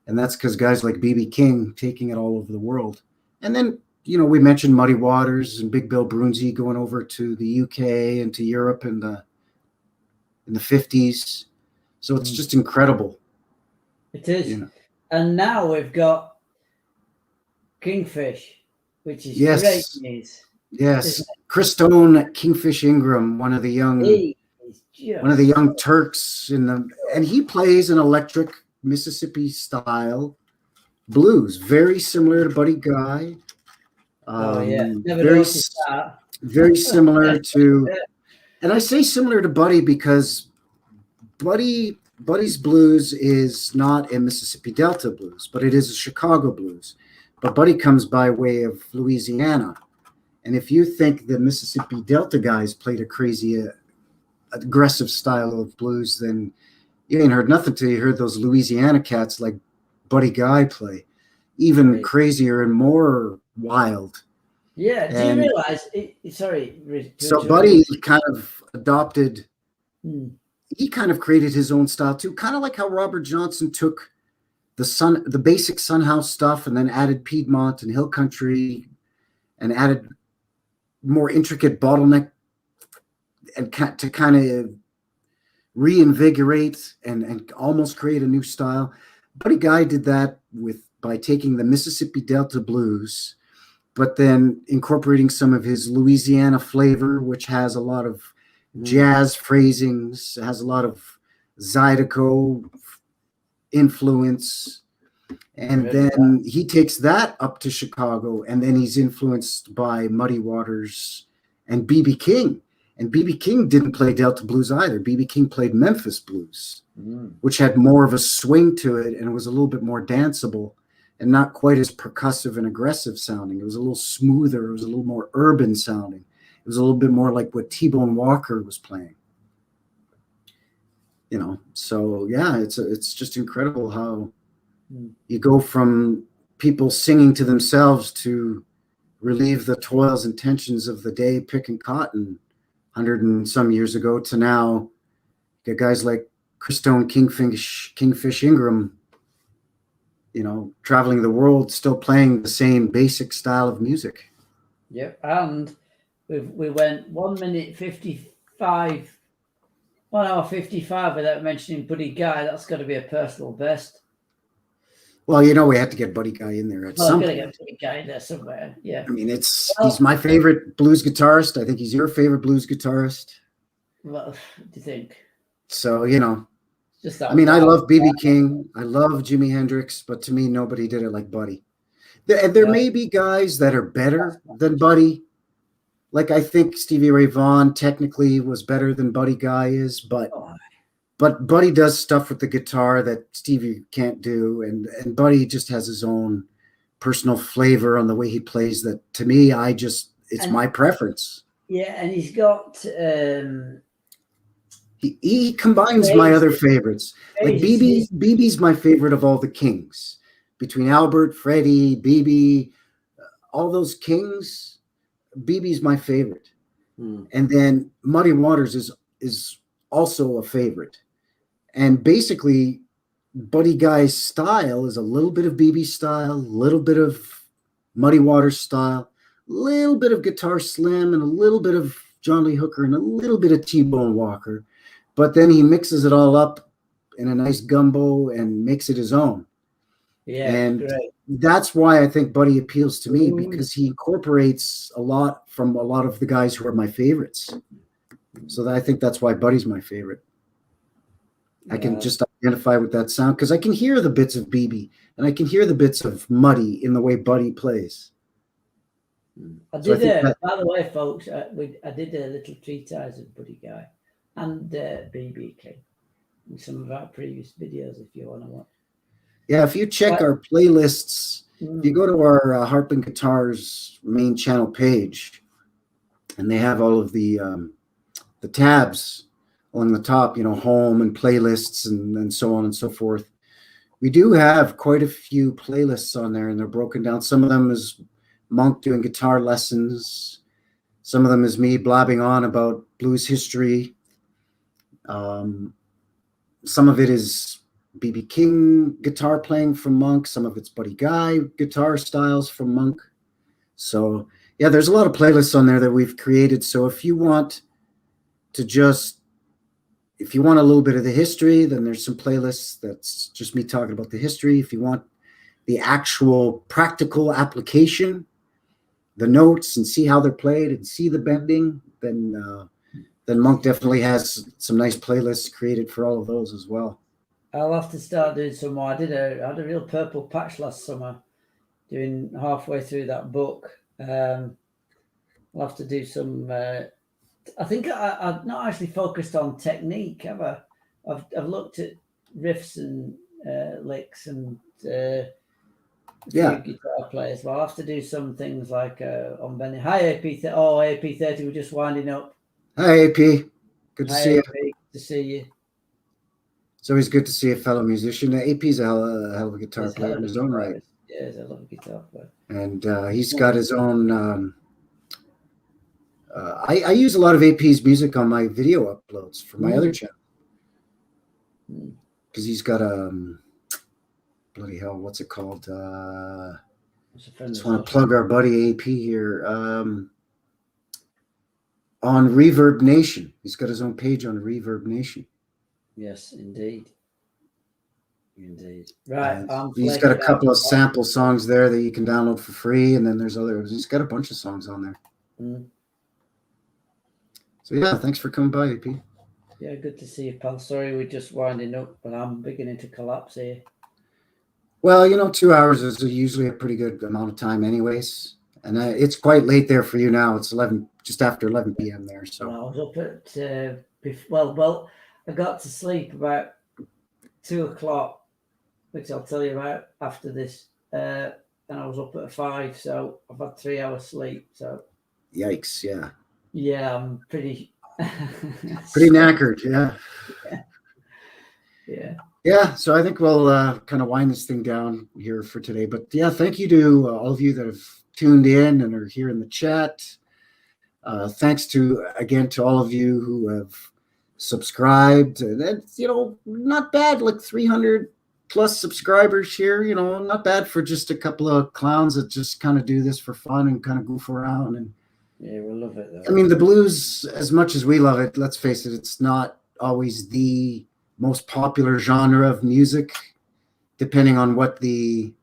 And that's because guys like B.B. King taking it all over the world. And then, we mentioned Muddy Waters and Big Bill Broonzy going over to the UK and to Europe in the 50s. So it's just incredible. It is. And now we've got Kingfish, which is great news. Yes. Chris Stone, Kingfish Ingram, one of the young Turks and he plays an electric Mississippi style blues, very similar to Buddy Guy. Very similar to, and I say similar to Buddy because Buddy's blues is not a Mississippi Delta blues, but it is a Chicago blues. But Buddy comes by way of Louisiana, and if you think the Mississippi Delta guys played a crazy, aggressive style of blues, then you ain't heard nothing till you heard those Louisiana cats like Buddy Guy play, even crazier and more wild. Yeah, do you realize? Sorry. So Buddy kind of adopted. He kind of created his own style too, kind of like how Robert Johnson took the basic Sun House stuff and then added Piedmont and Hill Country, and added more intricate bottleneck and to kind of reinvigorate and almost create a new style. Buddy Guy did that by taking the Mississippi Delta blues, but then incorporating some of his Louisiana flavor, which has a lot of jazz phrasings, has a lot of Zydeco influence. And then he takes that up to Chicago, and then he's influenced by Muddy Waters and B.B. King. And B.B. King didn't play Delta blues either. B.B. King played Memphis blues, which had more of a swing to it and was a little bit more danceable and not quite as percussive and aggressive sounding. It was a little smoother. It was a little more urban sounding. It was a little bit more like what T-Bone Walker was playing. So yeah, it's just incredible how you go from people singing to themselves to relieve the toils and tensions of the day picking cotton 100 and some years ago to now you got guys like Chris Stone, Kingfish Ingram, traveling the world, still playing the same basic style of music. Yep, and we went 1 minute 55, 1 hour 55 without mentioning Buddy Guy. That's got to be a personal best. Well, we have to get Buddy Guy in there at some point. Get Buddy Guy in there somewhere. Yeah. I mean, he's my favorite blues guitarist. I think he's your favorite blues guitarist. What do you think? So, I love B.B. King. I love Jimi Hendrix, but to me, nobody did it like Buddy. There may be guys that are better than Buddy. Like I think Stevie Ray Vaughan technically was better than Buddy Guy is, but but Buddy does stuff with the guitar that Stevie can't do, and Buddy just has his own personal flavor on the way he plays. That to me, it's my preference. Yeah, and he's got. He combines my other favorites. Like BB's my favorite of all the Kings. Between Albert, Freddie, BB, all those Kings, BB's my favorite. And then Muddy Waters is also a favorite. And basically, Buddy Guy's style is a little bit of BB style, a little bit of Muddy Waters style, a little bit of Guitar Slim, and a little bit of John Lee Hooker, and a little bit of T-Bone Walker. But then he mixes it all up in a nice gumbo and makes it his own. Yeah, and great. That's why I think Buddy appeals to me, because he incorporates a lot from a lot of the guys who are my favorites. So I think that's why Buddy's my favorite. I can just identify with that sound because I can hear the bits of BB and I can hear the bits of Muddy in the way Buddy plays. By the way, folks, I did a little treatise of Buddy Guy and BB King in some of our previous videos if you want to watch. Yeah, if you check our playlists, if you go to our Harp and Guitars main channel page, and they have all of the tabs along the top, home and playlists and so on and so forth. We do have quite a few playlists on there, and they're broken down. Some of them is Monk doing guitar lessons. Some of them is me blabbing on about blues history. Some of it is BB King guitar playing from Monk. Some of it's Buddy Guy guitar styles from Monk. So yeah, there's a lot of playlists on there that we've created. So if you want a little bit of the history, then there's some playlists that's just me talking about the history. If you want the actual practical application, the notes, and see how they're played and see the bending, then Monk definitely has some nice playlists created for all of those as well. I'll have to start doing some more. I had a real purple patch last summer, doing halfway through that book. I'll have to do some. I think I've not actually focused on technique, have I? I've looked at riffs and licks and guitar players. Well, I'll have to do some things like on Benny. Hi, AP30. Oh, AP30, we're just winding up. Hi, AP. Good to see you. Good to see you. It's always good to see a fellow musician. AP's a hell of a guitar player in his own right. Yeah, he's a hell of a guitar player. And he's got his own. I use a lot of AP's music on my video uploads for my other channel. Because he's got bloody hell, what's it called? Just want to plug our buddy AP here. On Reverb Nation. He's got his own page on Reverb Nation. Yes, indeed. Right. He's got a couple of sample songs there that you can download for free, and then there's others. He's got a bunch of songs on there. So yeah, thanks for coming by, AP. Yeah, good to see you, pal. Sorry, we're just winding up, but I'm beginning to collapse here. Well, 2 hours is usually a pretty good amount of time anyways. And it's quite late there for you now. It's just after 11 p.m. there. So I was up at, I got to sleep about 2 o'clock, which I'll tell you about after this. And I was up at 5, so I've had 3 hours sleep. So yikes, yeah. Yeah, I'm pretty knackered, yeah. Yeah. So I think we'll kind of wind this thing down here for today. But yeah, thank you to all of you that have tuned in and are here in the chat. Thanks again to all of you who have subscribed. And it's, not bad, like 300 plus subscribers here, not bad for just a couple of clowns that just kind of do this for fun and kind of goof around. And yeah, we love it though. I mean, the blues, as much as we love it, let's face it, it's not always the most popular genre of music, depending on what the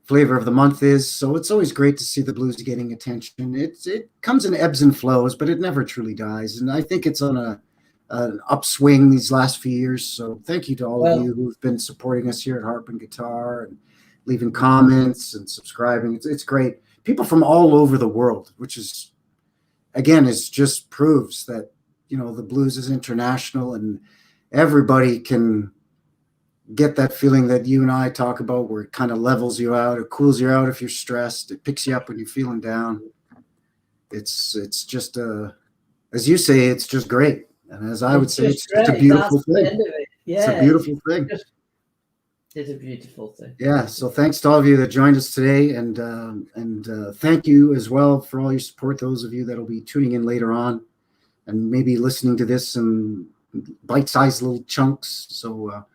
flavor of the month is. So it's always great to see the blues getting attention. It comes in ebbs and flows, but it never truly dies. And I think it's on an upswing these last few years. So thank you to all of you who've been supporting us here at Harp and Guitar and leaving comments and subscribing. It's great. People from all over the world, which is, again, it just proves that, the blues is international, and everybody can get that feeling that you and I talk about, where it kind of levels you out, it cools you out if you're stressed, it picks you up when you're feeling down. It's just as you say, it's just great. And as I would say, it's just a beautiful thing. Yeah, it's a beautiful thing. It's a beautiful thing. Yeah. So thanks to all of you that joined us today, and thank you as well for all your support. Those of you that will be tuning in later on, and maybe listening to this in bite-sized little chunks. So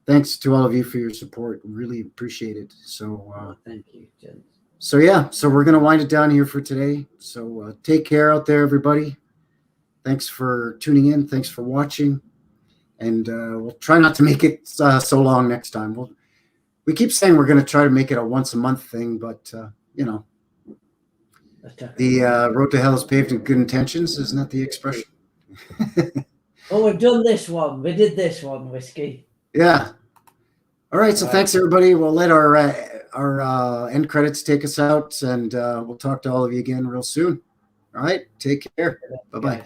thanks to all of you for your support. Really appreciate it. So thank you, Jen. So yeah, so we're gonna wind it down here for today. So take care out there, everybody. Thanks for tuning in. Thanks for watching. And we'll try not to make it so long next time. We keep saying we're going to try to make it a once a month thing, but you know, the road to hell is paved with good intentions. Isn't that the expression? Oh, we've done this one. We did this one, Whiskey. Yeah. All right. So thanks, everybody. We'll let our end credits take us out, and we'll talk to all of you again real soon. All right. Take care. Bye-bye.